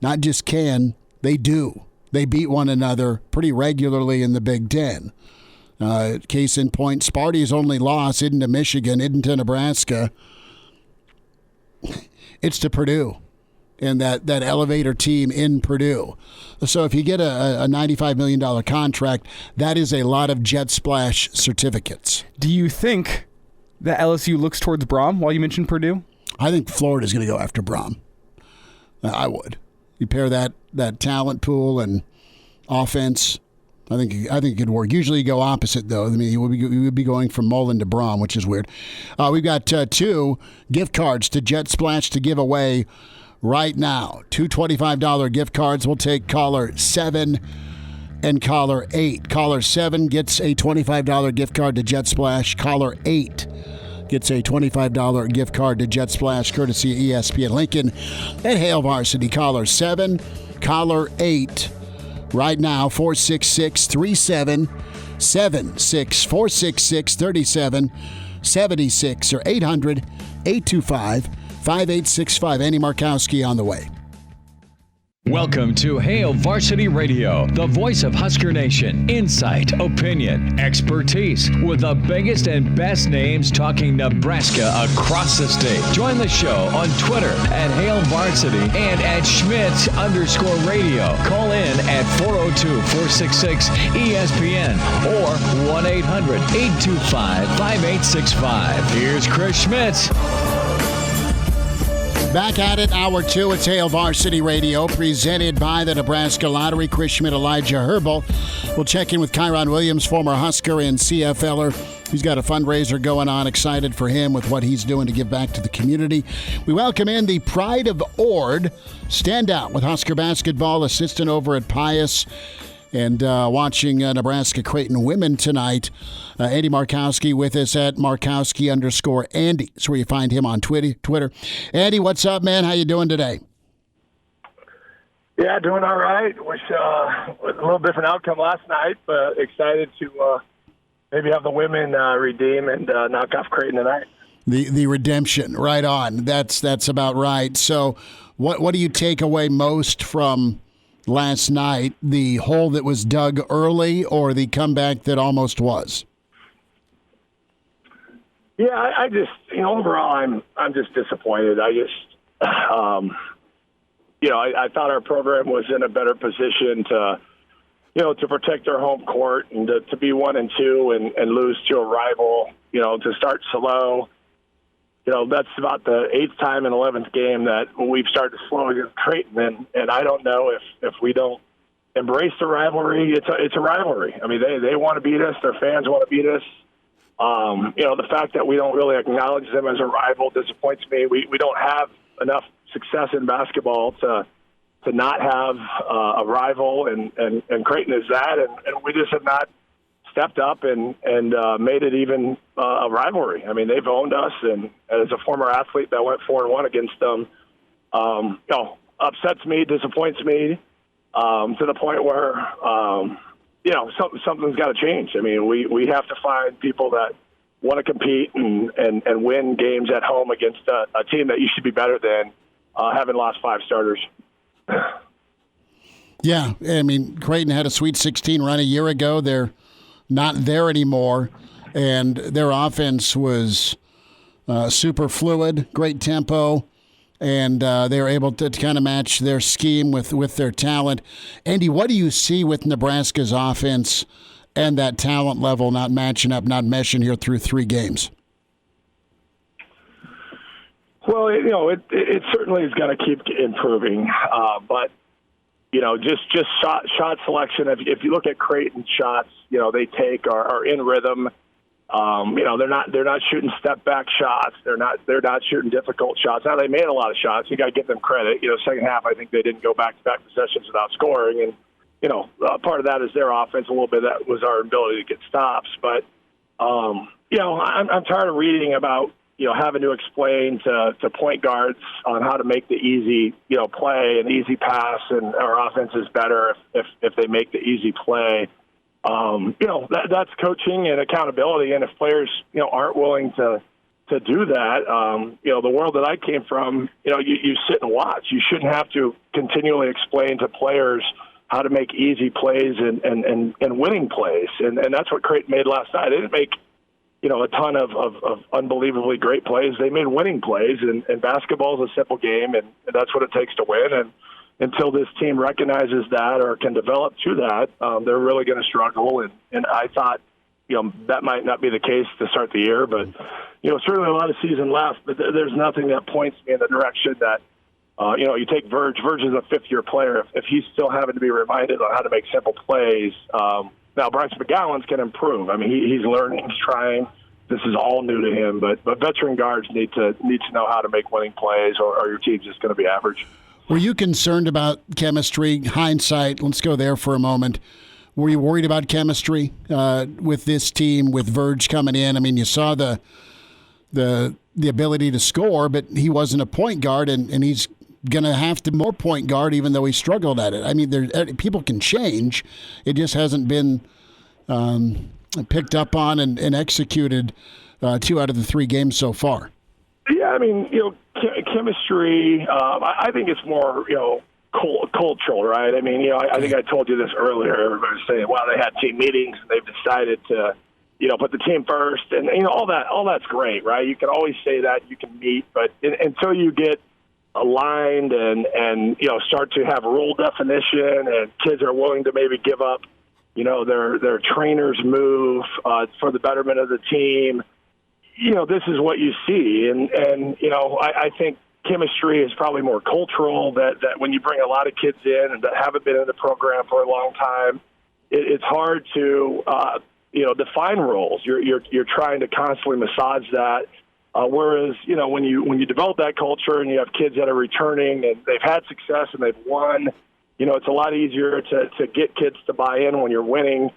not just can, they do. They beat one another pretty regularly in the Big Ten. Case in point, Sparty's only loss isn't to Michigan, isn't to Nebraska. It's to Purdue and that elevator team in Purdue. So if you get a $95 million contract, that is a lot of jet splash certificates. Do you think that LSU looks towards Braum while you mentioned Purdue? I think Florida's going to go after Braum. I would. You pair that talent pool and offense, I think it could work. Usually you go opposite, though. I mean, you would be going from Mullen to Braum, which is weird. We've got 2 gift cards to Jet Splash to give away right now. 2 $25 gift cards. We'll take caller 7 and caller 8. Caller 7 gets a $25 gift card to Jet Splash. Caller 8 gets a $25 gift card to Jet Splash, courtesy of ESPN Lincoln at Hail Varsity. Caller 7, caller 8. Right now, 466-3776, 466-3776, or 800-825-5865. Andy Markowski on the way. Welcome to Hail Varsity Radio, the voice of Husker Nation. Insight, opinion, expertise, with the biggest and best names talking Nebraska across the state. Join the show on Twitter at Hail Varsity and at Schmidt_radio. Call in at 402-466-ESPN or 1-800-825-5865. Here's Chris Schmidt. Back at it, Hour 2. It's Hail Varsity Radio, presented by the Nebraska Lottery. Chris Schmidt, Elijah Herbel. We'll check in with Kieron Williams, former Husker and CFLer. He's got a fundraiser going on. Excited for him with what he's doing to give back to the community. We welcome in the Pride of Ord standout with Husker basketball assistant over at Pius. And watching Nebraska Creighton women tonight, Andy Markowski with us at Markowski_Andy. That's where you find him on Twitter. Andy, what's up, man? How you doing today? Yeah, doing all right. Wish a little different outcome last night, but excited to maybe have the women redeem and knock off Creighton tonight. The redemption, right on. That's about right. So, what do you take away most from last night, the hole that was dug early or the comeback that almost was? Yeah, I just, overall, I'm just disappointed. I thought our program was in a better position to protect our home court and to be 1-2 and lose to a rival, to start slow. That's about the 8th time in 11th game that we've started to slow against Creighton, and I don't know if we don't embrace the rivalry. It's a rivalry. I mean, they want to beat us. Their fans want to beat us. The fact that we don't really acknowledge them as a rival disappoints me. We don't have enough success in basketball to not have a rival, and Creighton is that, and we just have not stepped up and made it even a rivalry. I mean, they've owned us, and as a former athlete that went 4-1 against them, upsets me, disappoints me, to the point where something's got to change. I mean, we have to find people that want to compete and win games at home against a team that you should be better than, having lost 5 starters. Yeah, I mean, Creighton had a Sweet 16 run a year ago. They're not there anymore, and their offense was super fluid, great tempo, and they were able to kind of match their scheme with their talent. Andy, what do you see with Nebraska's offense and that talent level not matching up, not meshing here through 3 games? Well, it certainly is going to keep improving, but just shot selection. If you look at Creighton shots, they take are in rhythm. They're not shooting step back shots. They're not shooting difficult shots. Now they made a lot of shots. You got to give them credit. Second half, I think they didn't go back to back possessions without scoring, and part of that is their offense. A little bit of that was our ability to get stops. But I'm tired of reading about having to explain to point guards on how to make the easy, play and easy pass, and our offense is better if they make the easy play. That's coaching and accountability. And if players, aren't willing to do that, the world that I came from, you sit and watch. You shouldn't have to continually explain to players how to make easy plays and winning plays. And that's what Creighton made last night. They didn't make a ton of unbelievably great plays. They made winning plays, and basketball is a simple game, and that's what it takes to win. And until this team recognizes that or can develop to that, they're really going to struggle. And I thought, that might not be the case to start the year, but, certainly a lot of season left, but there's nothing that points me in the direction that, you take Verge. Verge is a 5th-year player. If he's still having to be reminded on how to make simple plays, now, Bryce McGowan's can improve. I mean, he's learning, he's trying. This is all new to him, but veteran guards need to know how to make winning plays, or your team's just going to be average. Were you concerned about chemistry? Hindsight, let's go there for a moment. Were you worried about chemistry with this team, with Verge coming in? I mean, you saw the ability to score, but he wasn't a point guard, and he's going to have to more point guard, even though he struggled at it. I mean, people can change. It just hasn't been picked up on and executed 2 out of the 3 games so far. Yeah, I mean, chemistry, I think it's more, cultural, right? I mean, I think I told you this earlier. Everybody was saying, well, they had team meetings and they've decided to, put the team first. And, all that's great, right? You can always say that, you can meet, but until you get aligned and start to have rule definition, and kids are willing to maybe give up their trainer's move for the betterment of the team, this is what you see. And I think chemistry is probably more cultural, that when you bring a lot of kids in and that haven't been in the program for a long time, it's hard to define roles. You're trying to constantly massage that. Whereas, when you develop that culture and you have kids that are returning and they've had success and they've won, it's a lot easier to get kids to buy in when you're winning.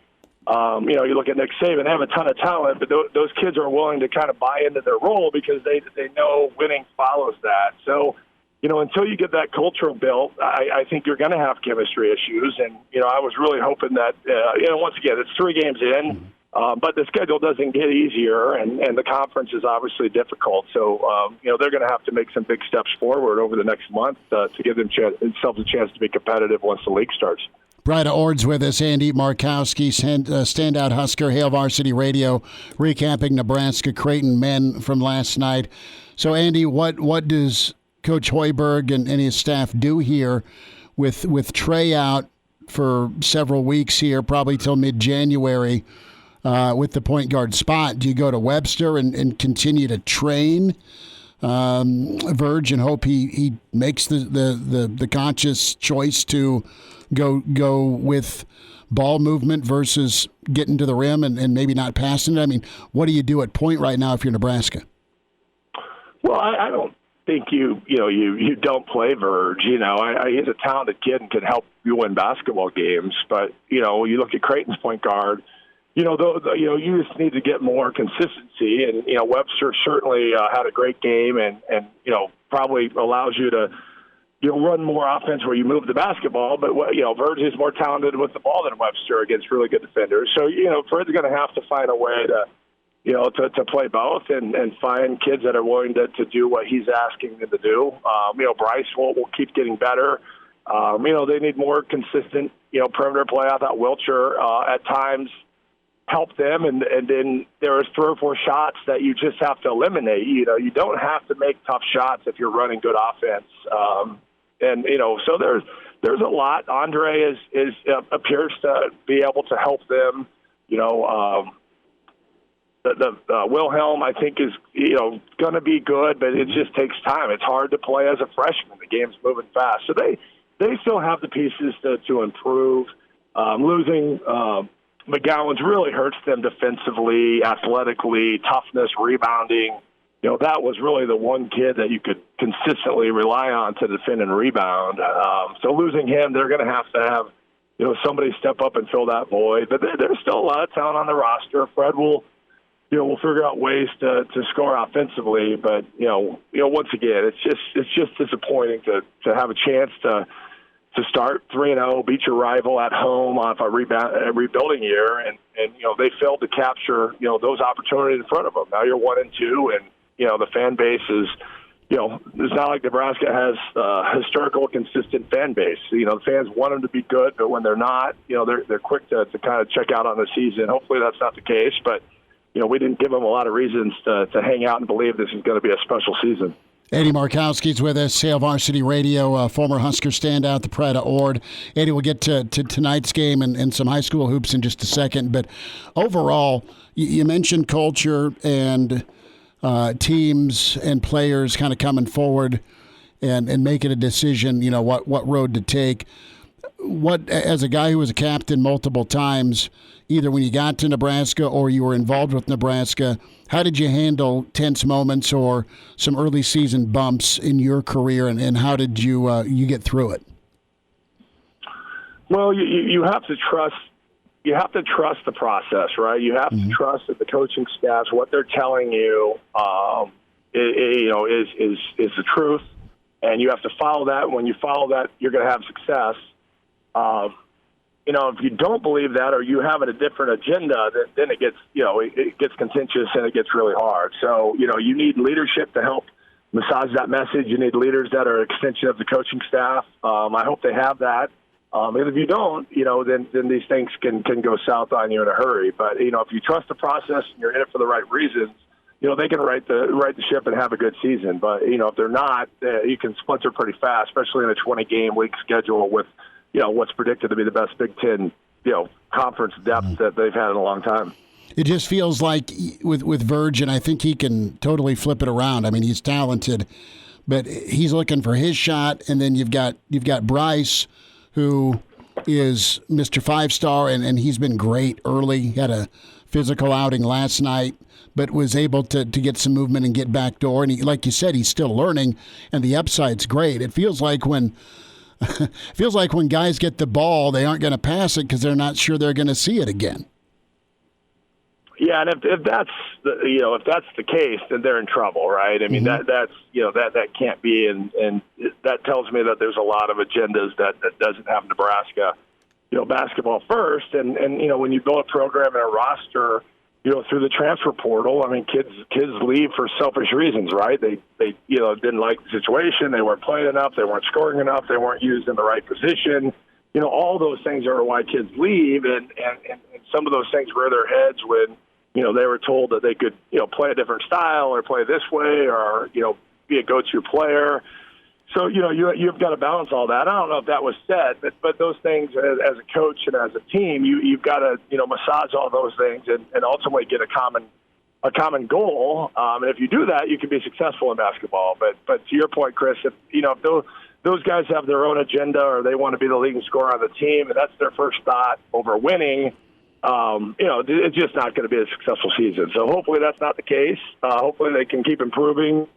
You look at Nick Saban, they have a ton of talent, but those kids are willing to kind of buy into their role because they know winning follows that. So, until you get that culture built, I think you're going to have chemistry issues. And, I was really hoping that, once again, it's 3 games in. But the schedule doesn't get easier, and the conference is obviously difficult. So, they're going to have to make some big steps forward over the next month to give themselves a chance to be competitive once the league starts. Bryda Ord's with us. Andy Markowski, standout Husker, Hail Varsity Radio, recapping Nebraska Creighton men from last night. So, Andy, what does Coach Hoiberg and his staff do here with Trey out for several weeks here, probably till mid-January? With the point guard spot, do you go to Webster and continue to train Verge and hope he makes the conscious choice to go with ball movement versus getting to the rim and maybe not passing it? I mean, what do you do at point right now if you're Nebraska? Well, I don't think you don't play Verge. He's a talented kid and can help you win basketball games. But you look at Creighton's point guard. you just need to get more consistency. And, Webster certainly had a great game and probably allows you to, run more offense where you move the basketball. But, Verge is more talented with the ball than Webster against really good defenders. So, Fred's going to have to find a way to play both and find kids that are willing to do what he's asking them to do. Bryce will keep getting better. They need more consistent, perimeter play. I thought Wilcher at times helped them, and then there was 3 or 4 shots that you just have to eliminate. You don't have to make tough shots if you're running good offense. So there's a lot. Andre appears to be able to help them. The Wilhelm, I think, is going to be good, but it just takes time. It's hard to play as a freshman. The game's moving fast, so they still have the pieces to improve. Losing McGowan's really hurts them defensively, athletically, toughness, rebounding. That was really the one kid that you could consistently rely on to defend and rebound. So losing him, they're going to have somebody step up and fill that void. But there's still a lot of talent on the roster. Fred will figure out ways to score offensively. But once again, it's just disappointing to have a chance to start 3-0, beat your rival at home off a rebuilding year, and they failed to capture those opportunities in front of them. Now you're 1-2, and the fan base is it's not like Nebraska has a historical consistent fan base. The fans want them to be good, but when they're not, they're quick to kind of check out on the season. Hopefully that's not the case, but we didn't give them a lot of reasons to hang out and believe this is going to be a special season. Eddie Markowski's with us, Hail Varsity Radio, former Husker standout, the pride of Ord. Eddie, we'll get to tonight's game and some high school hoops in just a second. But overall, you mentioned culture and teams and players kind of coming forward and making a decision, what road to take. What, as a guy who was a captain multiple times, either when you got to Nebraska or you were involved with Nebraska, how did you handle tense moments or some early season bumps in your career, and how did you get through it? Well, you have to trust. You have to trust the process, right? You have to trust that the coaching staff, what they're telling you, is the truth, and you have to follow that. When you follow that, you're going to have success. If you don't believe that, or you have a different agenda, then it gets, it gets contentious and it gets really hard. So, you need leadership to help massage that message. You need leaders that are an extension of the coaching staff. I hope they have that. And if you don't, then these things can go south on you in a hurry. But, if you trust the process and you're in it for the right reasons, they can right the ship and have a good season. But, if they're not, you can splinter pretty fast, especially in a 20-game week schedule with, what's predicted to be the best Big Ten, conference depth that they've had in a long time. It just feels like with Verge, and I think he can totally flip it around. I mean, he's talented, but he's looking for his shot, and then you've got Bryce, who is Mr. 5-star, and he's been great early. He had a physical outing last night, but was able to get some movement and get back door. And he, like you said, he's still learning, and the upside's great. It feels like when guys get the ball, they aren't going to pass it because they're not sure they're going to see it again. Yeah, and if that's the case, then they're in trouble, right? I mean, that can't be, and that tells me that there's a lot of agendas that doesn't have Nebraska, basketball first, and when you build a program and a roster, through the transfer portal, I mean, kids leave for selfish reasons, right? They didn't like the situation, they weren't playing enough, they weren't scoring enough, they weren't used in the right position. All those things are why kids leave, and some of those things were in their heads when, they were told that they could, play a different style or play this way or, be a go-to player. So, you've got to balance all that. I don't know if that was said, but those things as a coach and as a team, you've got to, massage all those things and ultimately get a common goal. And if you do that, you can be successful in basketball. But to your point, Chris, if those guys have their own agenda or they want to be the leading scorer on the team, and that's their first thought over winning, it's just not going to be a successful season. So hopefully that's not the case. Hopefully they can keep improving.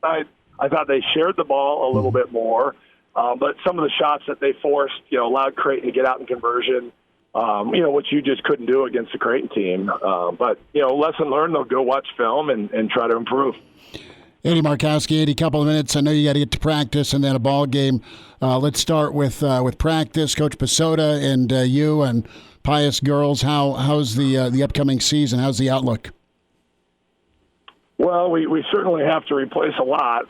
I thought they shared the ball a little bit more, but some of the shots that they forced, allowed Creighton to get out in conversion. which you just couldn't do against the Creighton team. But lesson learned, they'll go watch film and try to improve. Eddie Markowski, Eddie, couple of minutes. I know you got to get to practice and then a ball game. Let's start with practice. Coach Pasota and you and Pius girls. How's the upcoming season? How's the outlook? Well, we certainly have to replace a lot.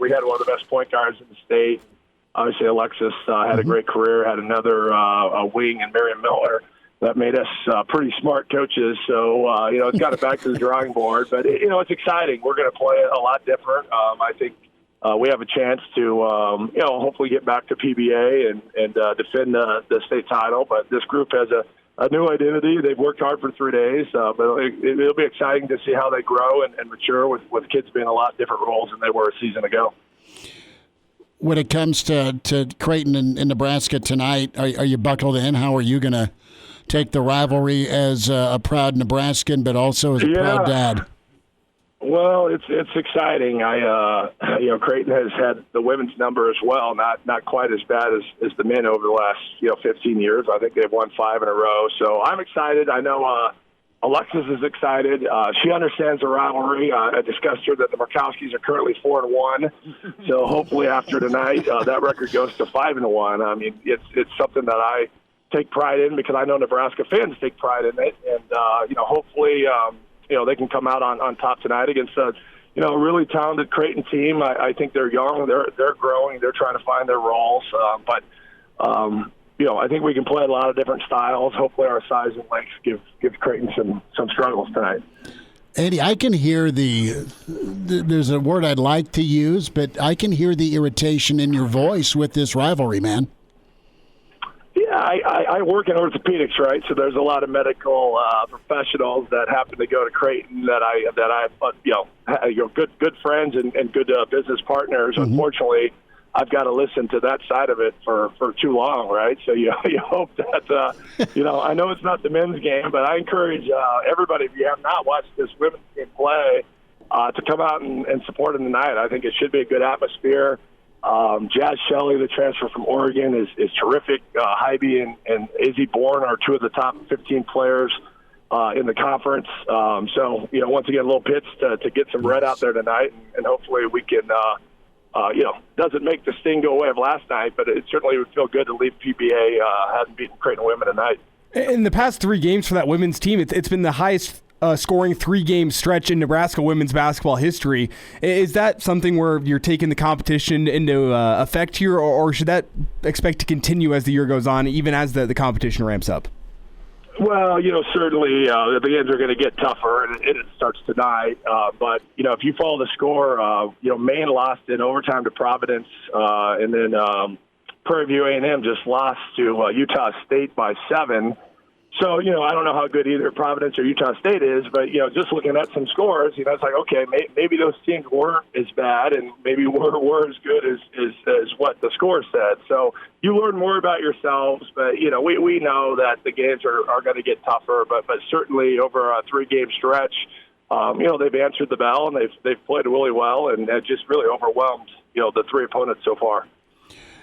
We had one of the best point guards in the state. Obviously, Alexis had a great career. Had another wing in Miriam Miller. That made us pretty smart coaches. So, it's got it back to the drawing board. But, it's exciting. We're going to play a lot different. I think we have a chance to, hopefully get back to PBA and defend the state title. But this group has a new identity. They've worked hard for 3 days. But it'll be exciting to see how they grow and mature with kids being a lot different roles than they were a season ago. When it comes to Creighton and Nebraska tonight, are you buckled in? How are you going to take the rivalry as a proud Nebraskan, but also as a proud dad? Well, it's exciting. Creighton has had the women's number as well, not quite as bad as the men over the last 15 years. I think they've won 5 in a row. So I'm excited. I know Alexis is excited. She understands the rivalry. I discussed her that the Markowskis are currently 4-1. So hopefully after tonight, that record goes to 5-1. I mean, it's something that I take pride in because I know Nebraska fans take pride in it. And, hopefully, they can come out on top tonight against a really talented Creighton team. I think they're young. They're growing. They're trying to find their roles. I think we can play a lot of different styles. Hopefully our size and length give Creighton some struggles tonight. Eddie, I can hear there's a word I'd like to use, but I can hear the irritation in your voice with this rivalry, man. Yeah, I work in orthopedics, right? So there's a lot of medical professionals that happen to go to Creighton that I good friends and good business partners. Mm-hmm. Unfortunately, I've got to listen to that side of it for too long, right? So you hope that I know it's not the men's game, but I encourage everybody, if you have not watched this women's team play, to come out and support them tonight. I think it should be a good atmosphere. Jazz Shelley, the transfer from Oregon, is terrific. Hybe and Izzy Bourne are 2 of the top 15 players in the conference. So, once again, little pitch to get some red out there tonight, and hopefully we can, doesn't make the sting go away of last night, but it certainly would feel good to leave PBA having beaten Creighton women tonight. In the past 3 games for that women's team, it's been the highest scoring 3-game stretch in Nebraska women's basketball history. Is that something where you're taking the competition into effect here, or should that expect to continue as the year goes on, even as the competition ramps up? Well, certainly the games are going to get tougher, and it starts tonight. But, if you follow the score, Maine lost in overtime to Providence, and then Prairie View A&M just lost to Utah State by 7. So, I don't know how good either Providence or Utah State is, but, just looking at some scores, it's like, okay, maybe those teams weren't as bad and maybe were as good as what the score said. So you learn more about yourselves, but, we know that the games are going to get tougher, but certainly over a 3-game stretch, they've answered the bell and they've played really well, and that just really overwhelmed, the 3 opponents so far.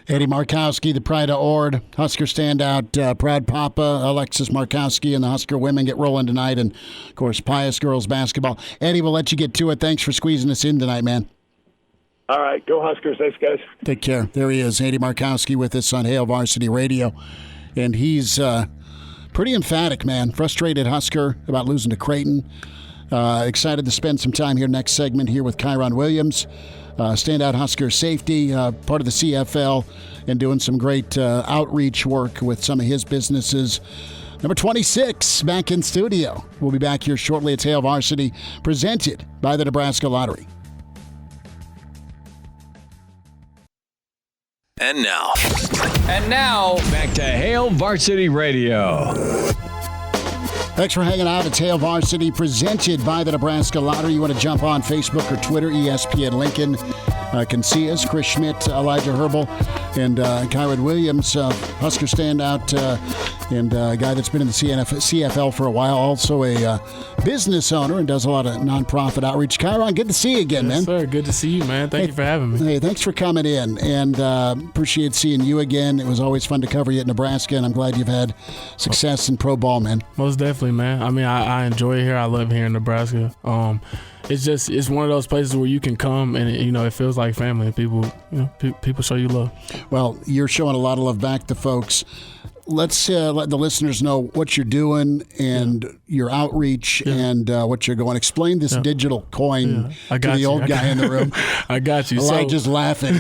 Eddie Markowski, the pride of Ord, Husker standout, proud papa, Alexis Markowski, and the Husker women get rolling tonight, and, of course, Pius girls basketball. Eddie, we'll let you get to it. Thanks for squeezing us in tonight, man. All right. Go Huskers. Thanks, guys. Take care. There he is, Eddie Markowski with us on Hail Varsity Radio, and he's pretty emphatic, man. Frustrated Husker about losing to Creighton. Excited to spend some time here next segment here with Kieron Williams. Standout Husker safety, part of the CFL, and doing some great outreach work with some of his businesses. Number 26, back in studio. We'll be back here shortly. It's Hail Varsity, presented by the Nebraska Lottery. And now, back to Hail Varsity Radio. Thanks for hanging out. It's Hail Varsity, presented by the Nebraska Lottery. You want to jump on Facebook or Twitter, ESPN Lincoln. Can see us, Chris Schmidt, Elijah Herbel, and Kieron Williams, Husker standout and a guy that's been in the CFL for a while, also a business owner and does a lot of nonprofit outreach. Kieron, good to see you again, man. Yes, sir. Good to see you, man. Thank you for having me. Hey, thanks for coming in, and appreciate seeing you again. It was always fun to cover you at Nebraska, and I'm glad you've had success in pro ball, man. Most definitely, man. I mean, I enjoy it here. I love here in Nebraska. It's one of those places where you can come and it feels like family. People people show you love. Well, you're showing a lot of love back to folks. Let's let the listeners know what you're doing and your outreach and what you're going. Explain this digital coin to the old guy in the room. I got you. Elijah's laughing.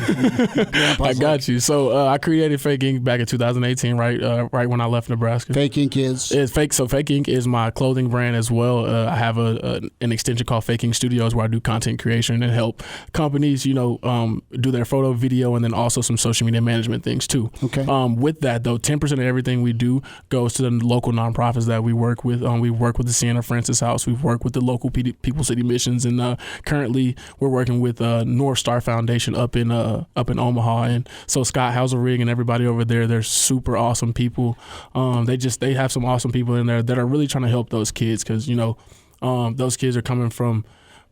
I got you. So I created Fake Ink back in 2018, right when I left Nebraska. Fake Ink is fake. So Fake Ink is my clothing brand as well. I have an extension called Fake Ink Studios where I do content creation and help companies, do their photo, video, and then also some social media management things too. Okay. With that though, 10% of everything we do goes to the local nonprofits that we work with. We work with the Sienna Francis House. We've worked with the local People City Missions, and currently we're working with North Star Foundation up in Omaha. And so Scott Hauserrig and everybody over there, they're super awesome people. They have some awesome people in there that are really trying to help those kids because those kids are coming from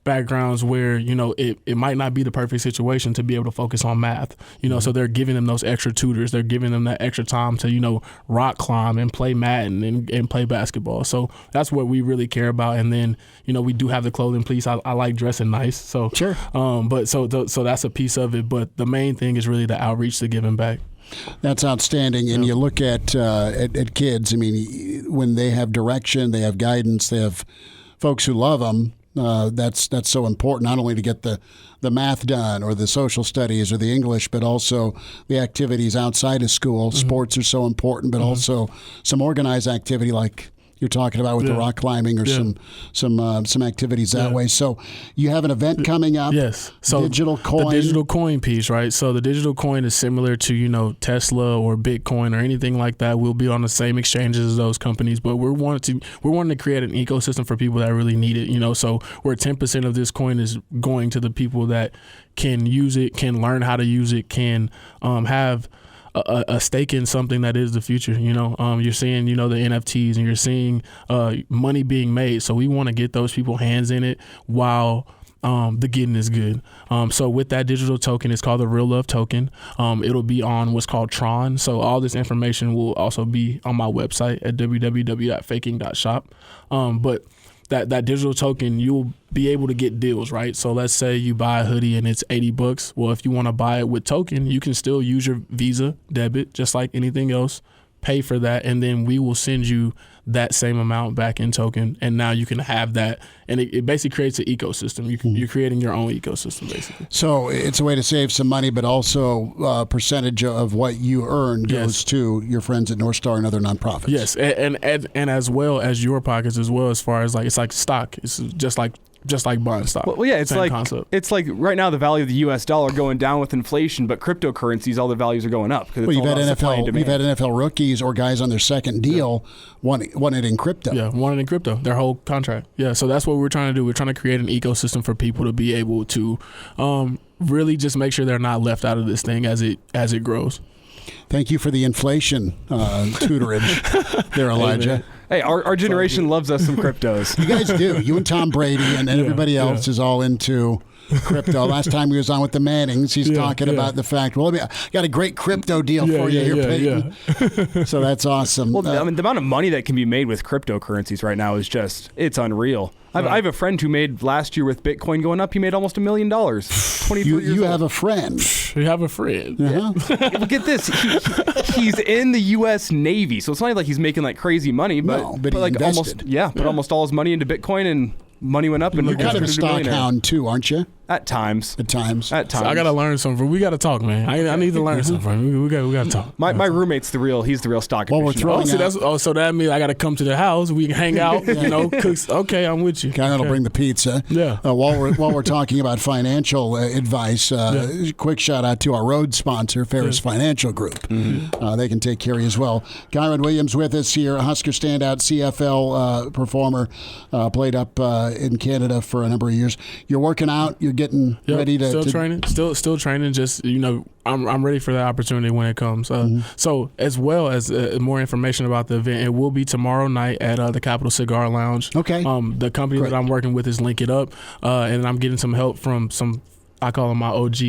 backgrounds where it might not be the perfect situation to be able to focus on math, so they're giving them those extra tutors, they're giving them that extra time to rock climb and play Madden and play basketball. So that's what we really care about. And then we do have the clothing piece. I like dressing nice, so sure. But so that's a piece of it, but the main thing is really the outreach, to giving back. That's outstanding. And you look at kids, I mean, when they have direction, they have guidance, they have folks who love them. That's so important, not only to get the math done or the social studies or the English, but also the activities outside of school. Mm-hmm. Sports are so important, but also some organized activity like you're talking about with the rock climbing or some activities that way. So you have an event coming up. Yes. So digital coin. The digital coin piece, right? So the digital coin is similar to Tesla or Bitcoin or anything like that. We'll be on the same exchanges as those companies, but we're wanting to create an ecosystem for people that really need it. So where 10% of this coin is going to the people that can use it, can learn how to use it, can have a stake in something that is the future. You're seeing the NFTs and you're seeing money being made. So we want to get those people hands in it while the getting is good. So with that digital token, it's called the Real Love Token. It'll be on what's called Tron. So all this information will also be on my website at www.faking.shop. But that digital token, you'll be able to get deals, right? So let's say you buy a hoodie and it's $80. Well, if you want to buy it with token, you can still use your Visa debit, just like anything else, pay for that, and then we will send you that same amount back in token, and now you can have that, and it basically creates an ecosystem. You're creating your own ecosystem, basically. So it's a way to save some money, but also a percentage of what you earn goes to your friends at North Star and other nonprofits. Yes, and as well as your pockets as well, as far as it's like stock. It's just like buying stock. Well, yeah, it's same like concept. It's like right now the value of the U.S. dollar going down with inflation, but cryptocurrencies, all the values are going up because you've had NFL rookies or guys on their second deal won it in crypto. Yeah, won it in crypto. Their whole contract. Yeah, so that's what we're trying to do. We're trying to create an ecosystem for people to be able to really just make sure they're not left out of this thing as it grows. Thank you for the inflation tutorage there, Elijah. Hey, our generation loves us some cryptos. You guys do. You and Tom Brady and everybody else is all into crypto. Last time he was on with the Mannings, he's talking about the fact, I got a great crypto deal for you here, Peyton. So that's awesome. Well, the amount of money that can be made with cryptocurrencies right now is it's unreal. I have a friend who made last year with Bitcoin going up, he made almost $1 million. 23 years old. You have a friend. You have a friend. Uh-huh. Yeah. Look at this. He's in the U.S. Navy, so it's not like he's making like crazy money, but he like invested. Put almost all his money into Bitcoin, and money went up. And you're kind of a stock hound too, aren't you? At times. So I got to learn something. We got to talk, man. I need to learn something. We got to talk. My roommate's he's the real stock. Well, we're throwing so that means I got to come to the house. We can hang out, cook. Okay, I'm with you. Kind of bring the pizza. Yeah. While we're talking about financial advice, quick shout out to our road sponsor, Ferris Financial Group. Mm-hmm. They can take care of you as well. Kieron Williams with us here, a Husker standout CFL performer, played up in Canada for a number of years. You're working out. You're getting ready to training, still training. Just I'm ready for that opportunity when it comes. So as well as more information about the event, it will be tomorrow night at the Capitol Cigar Lounge. Okay. The company that I'm working with is Link It Up, and I'm getting some help from some. I call him my OG,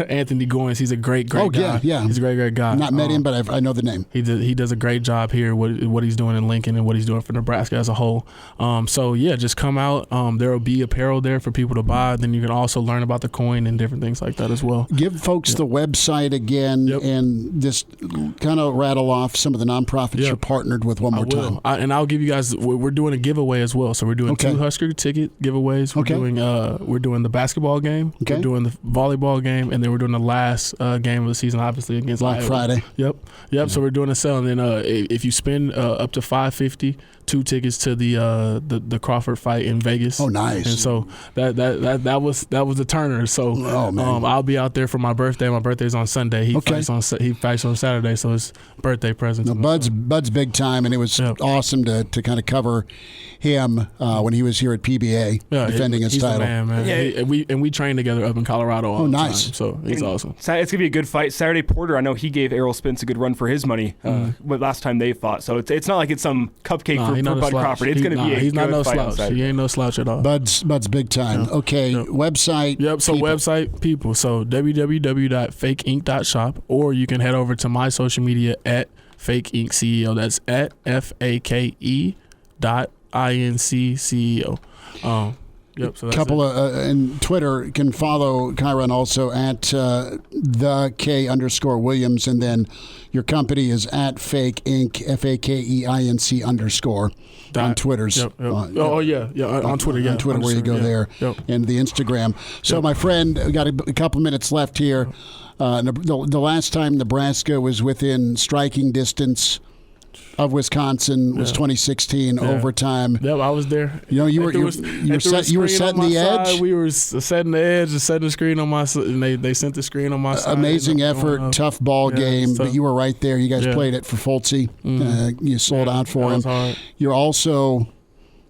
Anthony Goins. He's a great guy. Yeah. He's a great guy. Not met him, but I know the name. He does a great job here, what he's doing in Lincoln and what he's doing for Nebraska as a whole. Just come out. There will be apparel there for people to buy. Then you can also learn about the coin and different things like that as well. Give folks the website again and just kind of rattle off some of the nonprofits you're partnered with one more time. And I'll give you guys, we're doing a giveaway as well. So we're doing 2 Husker ticket giveaways. We're doing the basketball game. Okay. We're doing the volleyball game, and then we're doing the last game of the season, obviously against Black Iowa. Friday. Yep. So we're doing a sale, and then if you spend up to $550, 2 tickets to the Crawford fight in Vegas. Oh, nice! And so that was the Turner. So I'll be out there for my birthday. My birthday's on Sunday. He fights on Saturday, so it's birthday present. No, Bud's big time, and it was awesome to kind of cover him when he was here at PBA defending his title. The man. Yeah, we trained together up in Colorado all the time. So he's awesome. It's gonna be a good fight. Saturday Porter, I know he gave Errol Spence a good run for his money last time they fought. So it's not like it's some cupcake for Bud Crawford. It's gonna be a good fight on Saturday. He ain't no slouch at all. Bud's big time. Okay, website. Yep. So website people. So www.fakeinc.shop, or you can head over to my social media at FakeIncCEO. That's at FAKE.INCCEO. Yep. So that's couple of and Twitter can follow Kieron also at the K_Williams, and then your company is at Fake Inc. FAKEINC_ on Twitter's. Yep. On Twitter. On Twitter, where you go there, and the Instagram. So, my friend, we got a couple minutes left here. The last time Nebraska was within striking distance of Wisconsin was 2016 overtime. Yep, I was there. You were setting the edge. We were setting the edge and setting the screen on my side, and they sent the screen on my side. Amazing effort, tough ball game, but you were right there. You guys played it for Fultzy. You sold out for him. Hard. You're also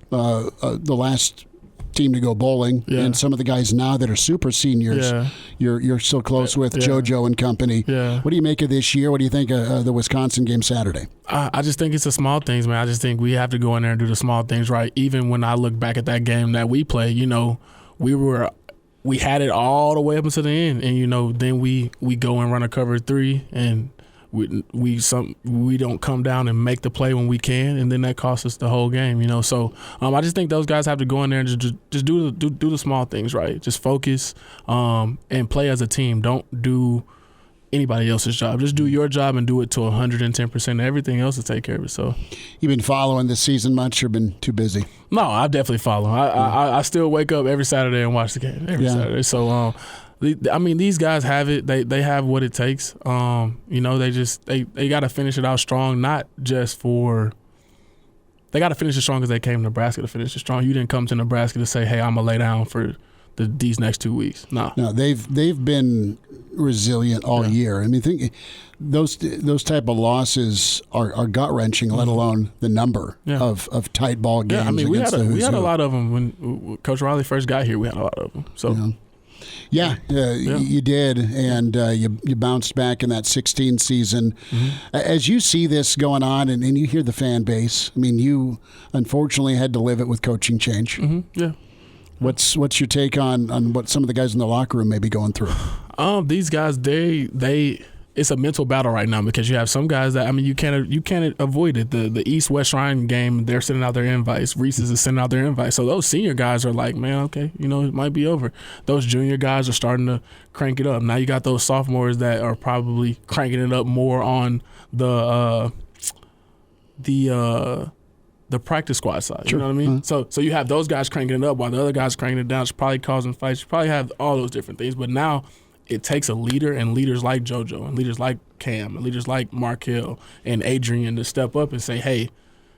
the last team to go bowling, and some of the guys now that are super seniors, you're still close with JoJo and company. What do you make of this year? What do you think of the Wisconsin game Saturday? I just think it's the small things, man. I just think we have to go in there and do the small things right. Even when I look back at that game that we played, we had it all the way up until the end, and then we go and run a cover 3, and we don't come down and make the play when we can, and then that costs us the whole game, So I just think those guys have to go in there and just do the small things right. Just focus and play as a team. Don't do anybody else's job. Just do your job and do it to 110%. Everything else will take care of it. So, you been following this season much, or been too busy? No, I definitely follow. I still wake up every Saturday and watch the game every Saturday. So. These guys have it. They have what it takes. They got to finish it out strong. Not just for. They got to finish it strong because they came to Nebraska to finish it strong. You didn't come to Nebraska to say, "Hey, I'm gonna lay down for these next 2 weeks." No, they've been resilient all year. I mean, think those type of losses are gut wrenching. Let alone the number of tight ball games. Yeah, we had a lot of them when Coach Riley first got here. We had a lot of them. So. You did, and you bounced back in that 16 season. As you see this going on, and you hear the fan base, you unfortunately had to live it with coaching change. Yeah. What's your take on what some of the guys in the locker room may be going through? These guys, it's a mental battle right now because you have some guys that you can't avoid it. The East-West Shrine game, they're sending out their invites. Reese's is sending out their invites. So those senior guys are like, man, okay, it might be over. Those junior guys are starting to crank it up. Now you got those sophomores that are probably cranking it up more on the practice squad side. You know what I mean? So you have those guys cranking it up while the other guys cranking it down. It's probably causing fights. You probably have all those different things. But now it takes a leader, and leaders like JoJo and leaders like Cam and leaders like Markel and Adrian to step up and say, hey,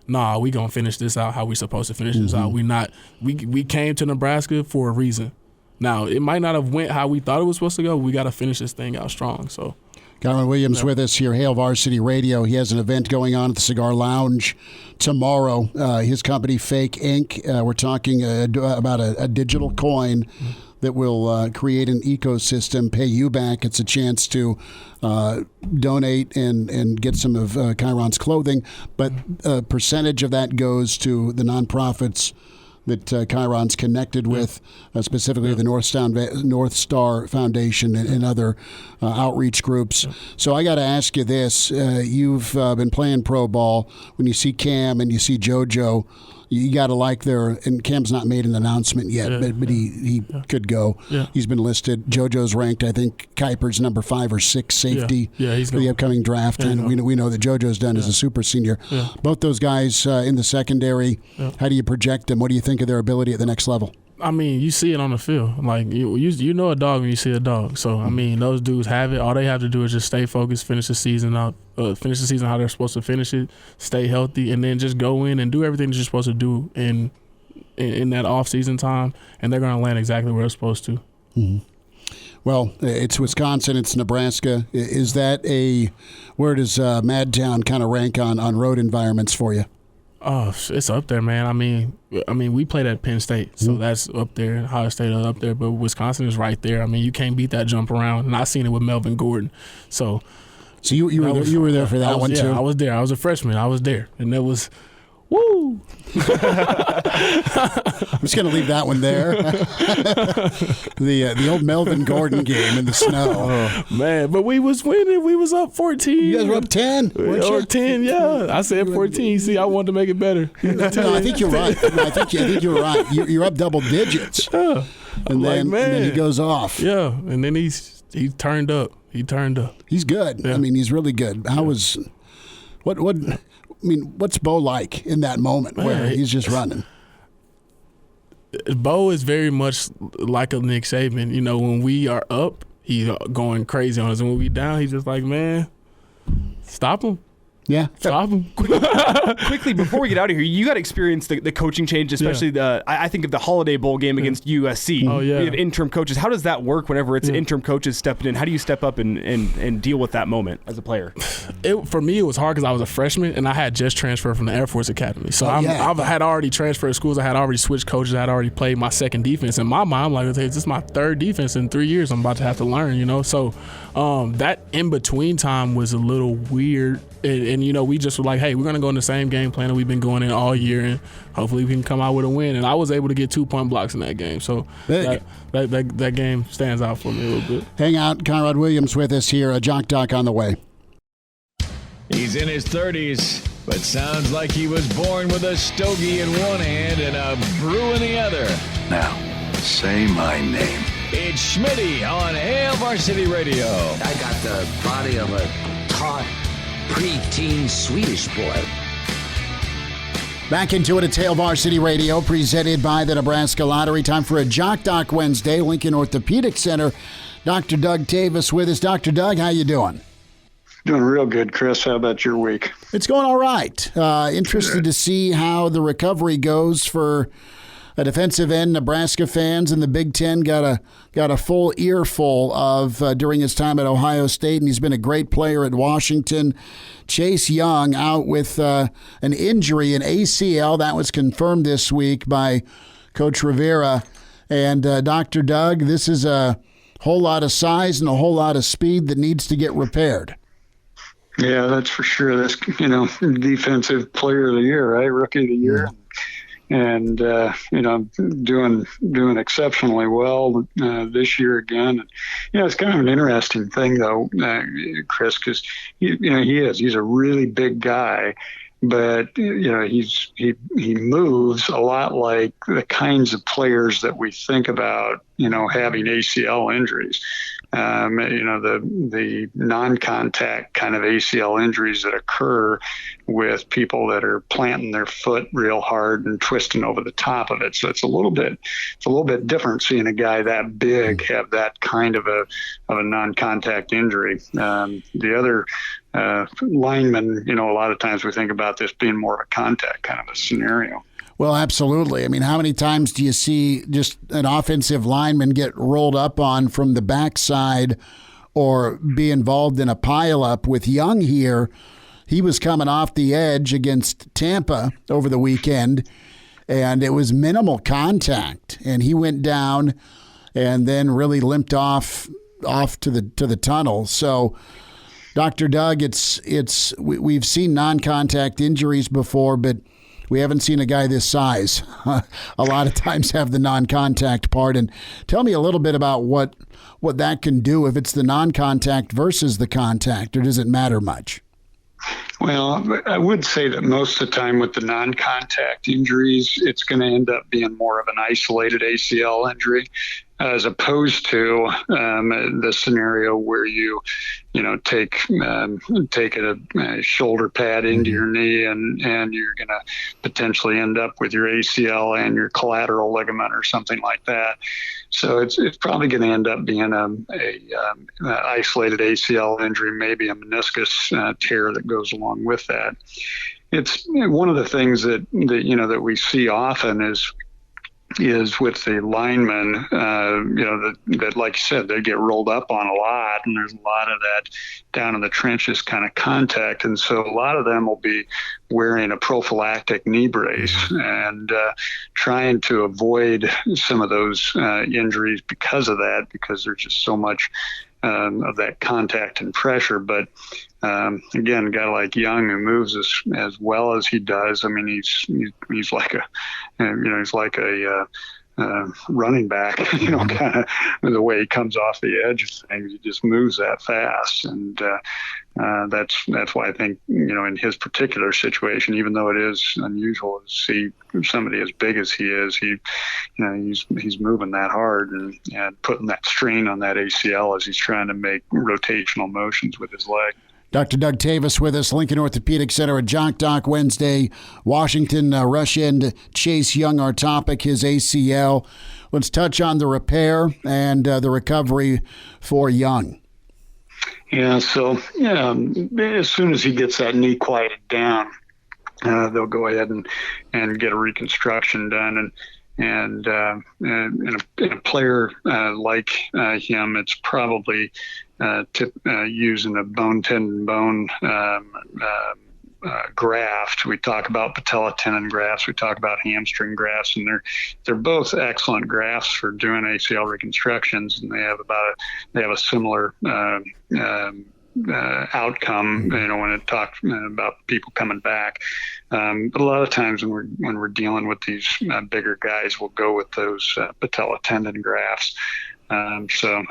nah, we going to finish this out how we supposed to finish this out. We came to Nebraska for a reason. Now, it might not have went how we thought it was supposed to go. We got to finish this thing out strong. So, Kieron Williams with us here, Hail Varsity Radio. He has an event going on at the Cigar Lounge tomorrow. His company, Fake Inc. We're talking about a digital coin that will create an ecosystem, pay you back. It's a chance to donate and get some of Kieron's clothing, but a percentage of that goes to the nonprofits that Kieron's connected with, specifically the North Star Foundation and other outreach groups. So I got to ask you this. You've been playing pro ball. When you see Cam and you see JoJo, you got to like their, and Cam's not made an announcement yet, but he could go. Yeah. He's been listed. JoJo's ranked, I think, Kuiper's number 5 or 6 safety he's for the upcoming draft. And we know that JoJo's done as a super senior. Yeah. Both those guys in the secondary, how do you project them? What do you think of their ability at the next level? I mean, you see it on the field. Like, you know a dog when you see a dog. So, I mean, those dudes have it. All they have to do is just stay focused, finish the season out, finish the season how they're supposed to finish it, stay healthy, and then just go in and do everything that you're supposed to do in that off-season time, and they're going to land exactly where they're supposed to. Mm-hmm. Well, it's Wisconsin, it's Nebraska. Is that where does Madtown kind of rank on road environments for you? Oh, it's up there, man. I mean, we played at Penn State, so that's up there. Ohio State is up there, but Wisconsin is right there. I mean, you can't beat that jump around, and I seen it with Melvin Gordon. So you were there for that one too. I was there. I was a freshman. I was there, and it was. Woo! I'm just going to leave that one there. The old Melvin Gordon game in the snow. Oh, man, but we was winning. We was up 14. You guys were up 10? Or 10, yeah. I said 14. See, I wanted to make it better. No, I think you're right. I think you're right. You're up double digits. Yeah. And then he goes off. Yeah, and then he turned up. He's good. Yeah. I mean, he's really good. What's Bo like in that moment where he's just running? Bo is very much like a Nick Saban. You know, when we are up, he's going crazy on us. And when we down, he's just like, man, stop him. Yeah. Stop him. Quickly, before we get out of here, you got to experience the coaching change, especially I think of the Holiday Bowl game against USC. Oh, yeah. We have interim coaches. How does that work whenever it's interim coaches stepping in? How do you step up and deal with that moment as a player? For me, it was hard because I was a freshman, and I had just transferred from the Air Force Academy. So I had already transferred schools. I had already switched coaches. I had already played my second defense. In my mind, I'm like, this is my third defense in 3 years. I'm about to have to learn, you know? So that in-between time was a little weird. And you know, we just were like, hey, we're going to go in the same game plan that we've been going in all year, and hopefully we can come out with a win. And I was able to get 2-point blocks in that game. So that game stands out for me a little bit. Hang out. Tyrod Williams with us here. A Jock Doc on the way. He's in his 30s, but sounds like he was born with a stogie in one hand and a brew in the other. Now, say my name. It's Schmitty on Hail Varsity Radio. I got the body of a taut preteen Swedish boy. Back into it at Hail Varsity Radio, presented by the Nebraska Lottery. Time for a Jock Doc Wednesday. Lincoln Orthopedic Center. Dr. Doug Tavis with us. Dr. Doug, how you doing? Doing real good, Chris. How about your week? It's going all right. Interested to see how the recovery goes for a defensive end. Nebraska fans in the Big Ten got a full earful of during his time at Ohio State, and he's been a great player at Washington. Chase Young out with an injury, an ACL. That was confirmed this week by Coach Rivera. And Dr. Doug, this is a whole lot of size and a whole lot of speed that needs to get repaired. Yeah, that's for sure. That's, defensive player of the year, right? Rookie of the year. And, doing exceptionally well this year again. And, it's kind of an interesting thing, though, Chris, because, he's a really big guy. But, he moves a lot like the kinds of players that we think about, having ACL injuries. The non-contact kind of ACL injuries that occur with people that are planting their foot real hard and twisting over the top of it. So it's a little bit different seeing a guy that big have that kind of a non-contact injury. The other linemen, a lot of times we think about this being more of a contact kind of a scenario. Well, absolutely. I mean, how many times do you see just an offensive lineman get rolled up on from the backside or be involved in a pileup? With Young here, he was coming off the edge against Tampa over the weekend, and it was minimal contact, and he went down and then really limped off to the tunnel. So, Dr. Doug, we've seen non-contact injuries before, but we haven't seen a guy this size a lot of times have the non-contact part. And tell me a little bit about what that can do, if it's the non-contact versus the contact, or does it matter much? Well, I would say that most of the time with the non-contact injuries, it's going to end up being more of an isolated ACL injury, as opposed to the scenario where you take a shoulder pad into your knee and you're going to potentially end up with your ACL and your collateral ligament or something like that. So it's probably going to end up being a isolated ACL injury, maybe a meniscus tear that goes along with that. It's one of the things that we see often is with the linemen, that, like you said, they get rolled up on a lot, and there's a lot of that down in the trenches kind of contact. And so a lot of them will be wearing a prophylactic knee brace and trying to avoid some of those injuries because of that, because there's just so much of that contact and pressure. But again, a guy like Young, who moves as well as he does, I mean, he's like a running back, kind of the way he comes off the edge of things. He just moves that fast, and that's why I think in his particular situation, even though it is unusual to see somebody as big as he is, he's moving that hard and putting that strain on that ACL as he's trying to make rotational motions with his leg. Dr. Doug Tavis with us, Lincoln Orthopedic Center at Jock Doc Wednesday. Washington rush in to Chase Young, our topic, his ACL. Let's touch on the repair and the recovery for Young. Yeah, so as soon as he gets that knee quieted down, they'll go ahead and get a reconstruction done. And in a player like him, it's probably using a bone-tendon-bone graft. We talk about patella tendon grafts. We talk about hamstring grafts, and they're both excellent grafts for doing ACL reconstructions, and they have a similar outcome, when it talks about people coming back. But a lot of times when we're dealing with these bigger guys, we'll go with those patella tendon grafts. So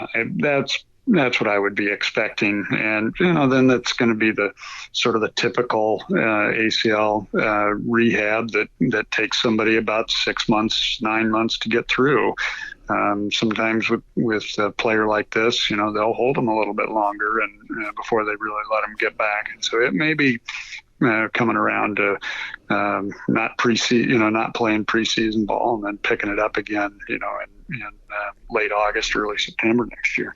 that's what I would be expecting. And, then that's going to be the sort of the typical ACL rehab that takes somebody about 6 months, 9 months to get through. Sometimes with a player like this, they'll hold them a little bit longer and before they really let them get back. And so it may be coming around to not playing preseason ball and then picking it up again, in late August, early September next year.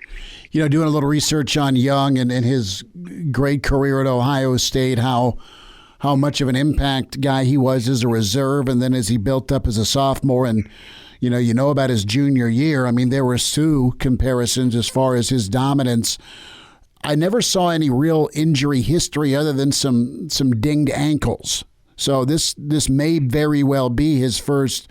Doing a little research on Young and his great career at Ohio State, how much of an impact guy he was as a reserve, and then as he built up as a sophomore, and you know about his junior year. I mean, there were comparisons as far as his dominance. I never saw any real injury history other than some dinged ankles. So this may very well be his first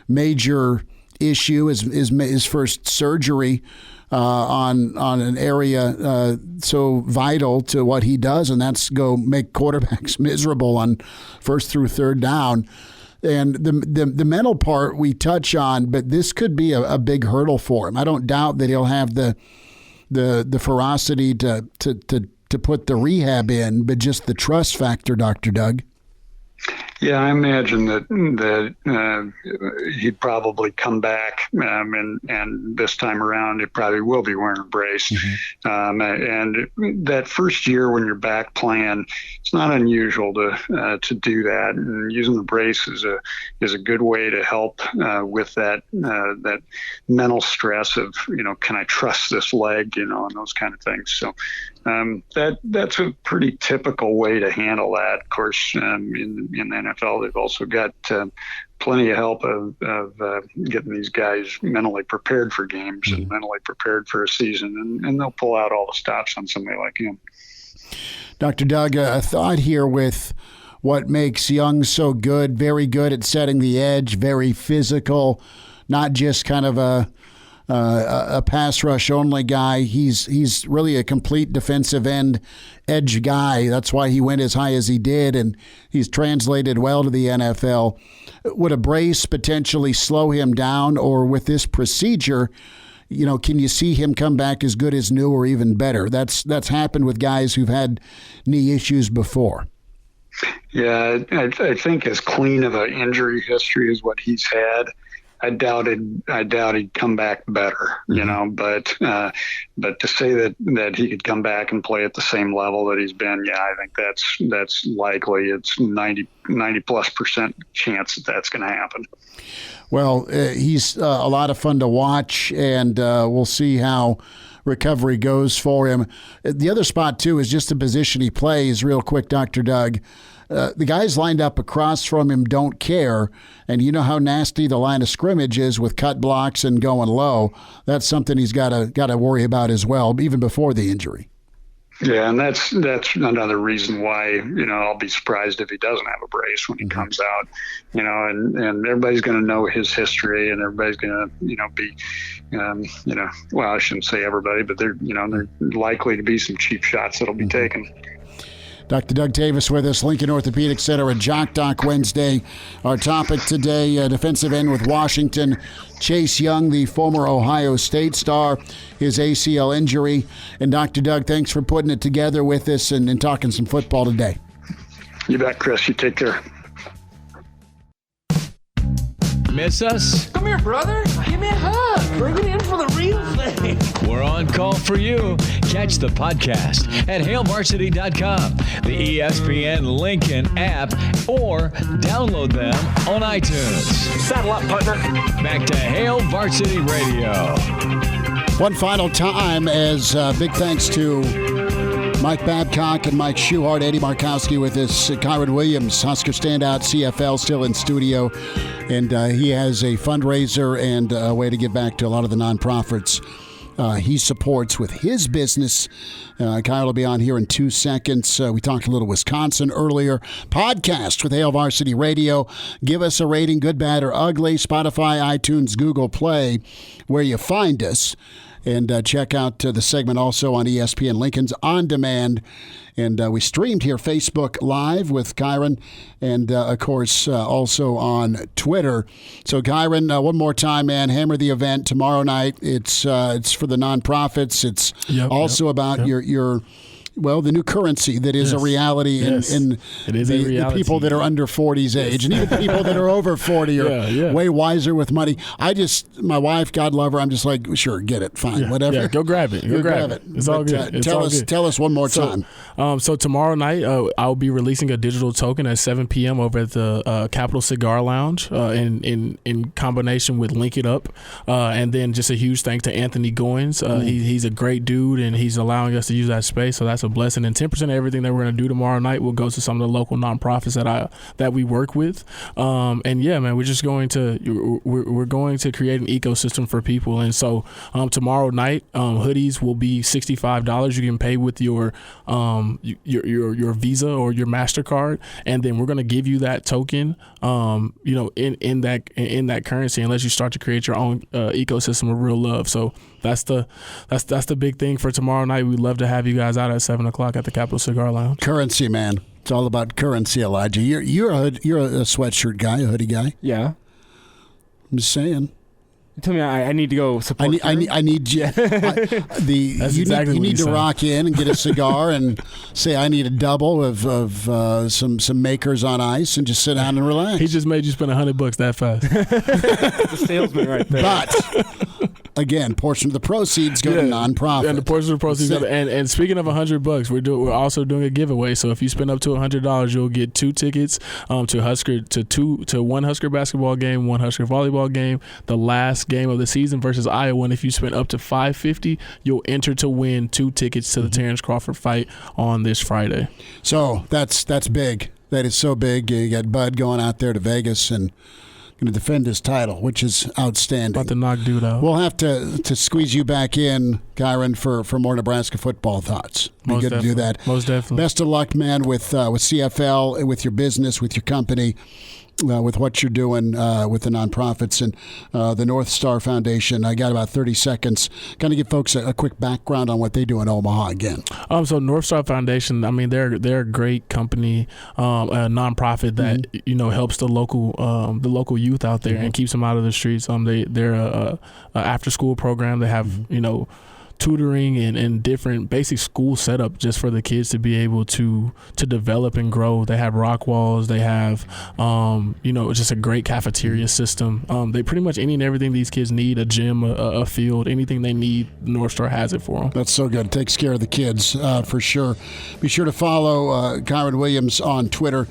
major issue, his first surgery on an area so vital to what he does, and that's go make quarterbacks miserable on first through third down. And the mental part we touch on, but this could be a big hurdle for him. I don't doubt that he'll have the ferocity to put the rehab in, but just the trust factor, Dr. Doug. Yeah, I imagine that he'd probably come back, and this time around, it probably will be wearing a brace. Mm-hmm. And that first year when you're back playing, it's not unusual to do that. And using the brace is a good way to help with that mental stress of can I trust this leg, and those kind of things. So that's a pretty typical way to handle that. Of course, in the NFL, they've also got plenty of help of getting these guys mentally prepared for games and mentally prepared for a season, and they'll pull out all the stops on somebody like him. Dr. Doug, a thought here with what makes Young so good, very good at setting the edge, very physical, not just kind of a a pass rush only guy. He's really a complete defensive end edge guy. That's why he went as high as he did, and he's translated well to the NFL. Would a brace potentially slow him down, or with this procedure, can you see him come back as good as new or even better? That's happened with guys who've had knee issues before. Yeah, I think as clean of an injury history as what he's had, I doubt he'd come back better, but to say that he could come back and play at the same level that he's been, I think that's likely. It's 90+% chance that's going to happen. Well, he's a lot of fun to watch, and we'll see how recovery goes for him. The other spot, too, is just the position he plays. Real quick, Dr. Doug. The guys lined up across from him don't care, and you know how nasty the line of scrimmage is with cut blocks and going low. That's something he's got to worry about as well, even before the injury. Yeah, and that's another reason why I'll be surprised if he doesn't have a brace when he comes out. And everybody's going to know his history, and everybody's going to be well, I shouldn't say everybody, but they're likely to be some cheap shots that'll be taken. Dr. Doug Tavis with us, Lincoln Orthopedic Center at Jock Doc Wednesday. Our topic today, defensive end with Washington, Chase Young, the former Ohio State star, his ACL injury. And Dr. Doug, thanks for putting it together with us and talking some football today. You bet, Chris. You take care. Miss us? Come here, brother. Give me a hug. Bring it in for the real thing. We're on call for you. Catch the podcast at HailVarsity.com, the ESPN Lincoln app, or download them on iTunes. Saddle up, partner. Back to Hail Varsity Radio. One final time, as big thanks to Mike Babcock and Mike Schuhart, Eddie Markowski with us. Kieron Williams, Husker standout, CFL, still in studio. And he has a fundraiser and a way to give back to a lot of the nonprofits he supports with his business. Kyle will be on here in 2 seconds. We talked a little Wisconsin earlier. Podcast with Hail Varsity Radio. Give us a rating, good, bad, or ugly. Spotify, iTunes, Google Play, where you find us. And check out the segment also on ESPN Lincoln's On Demand. And we streamed here Facebook Live with Kieron and, of course, also on Twitter. So, Kieron, one more time, man, hammer the event tomorrow night. It's for the nonprofits. It's also about your the new currency that is a reality in the people that are under 40's age. And even people that are over 40 are way wiser with money. My wife, God love her, I'm just like, sure, get it, fine, whatever. Yeah, go grab it. Go grab it. It's all good. Tell us one more time. So tomorrow night, I'll be releasing a digital token at 7 p.m. over at the Capitol Cigar Lounge in combination with Link It Up. And then just a huge thanks to Anthony Goins. He's a great dude, and he's allowing us to use that space, so that's a blessing. And 10% of everything that we're going to do tomorrow night will go to some of the local nonprofits that we work with. And yeah, man, we're just going to create an ecosystem for people. And so tomorrow night, hoodies will be $65. You can pay with your Visa or your MasterCard, and then we're going to give you that token, in that currency, unless you start to create your own ecosystem of real love. So that's the big thing for tomorrow night. We'd love to have you guys out at 7 o'clock at the Capitol Cigar Lounge. Currency, man. It's all about currency, Elijah. You're a sweatshirt guy, a hoodie guy. Yeah. I'm just saying. Tell me, I need to go support. I need you. You need to rock in and get a cigar and say, I need a double of some Makers on Ice, and just sit down and relax. He just made you spend $100 that fast. The salesman right there. But again, portion of the proceeds go to nonprofit. And the portion of the proceeds go to, and speaking of $100, we're also doing a giveaway. So if you spend up to $100, you'll get 2 tickets to one Husker basketball game, one Husker volleyball game, the last game of the season versus Iowa. And if you spend up to $550, you'll enter to win 2 tickets to the Terrence Crawford fight on this Friday. So that's big. That is so big. You got Bud going out there to Vegas and going to defend his title, which is outstanding. About to knock dude out. We'll have to squeeze you back in, Kieron, for more Nebraska football thoughts. Be good to do that. Most definitely. Best of luck, man, with CFL, with your business, with your company. with what you're doing with the nonprofits and the North Star Foundation. I got about 30 seconds. Kind of give folks a quick background on what they do in Omaha again. So North Star Foundation, I mean, they're a great company, a nonprofit that helps the local youth out there and keeps them out of the streets. They're a after school program. They have tutoring and different basic school setup just for the kids to be able to develop and grow. They have rock walls. They have, just a great cafeteria system. They pretty much any and everything these kids need, a gym, a field, anything they need, North Star has it for them. That's so good. Takes care of the kids for sure. Be sure to follow Kieron Williams on Twitter,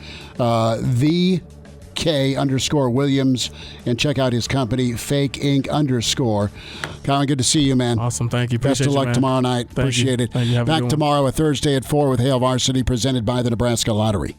K_Williams, and check out his company, Fake Inc. Kieron, good to see you, man. Awesome. Thank you. Best of luck tomorrow night. Appreciate it. Thank you. Back tomorrow at Thursday at 4 with Hail Varsity, presented by the Nebraska Lottery.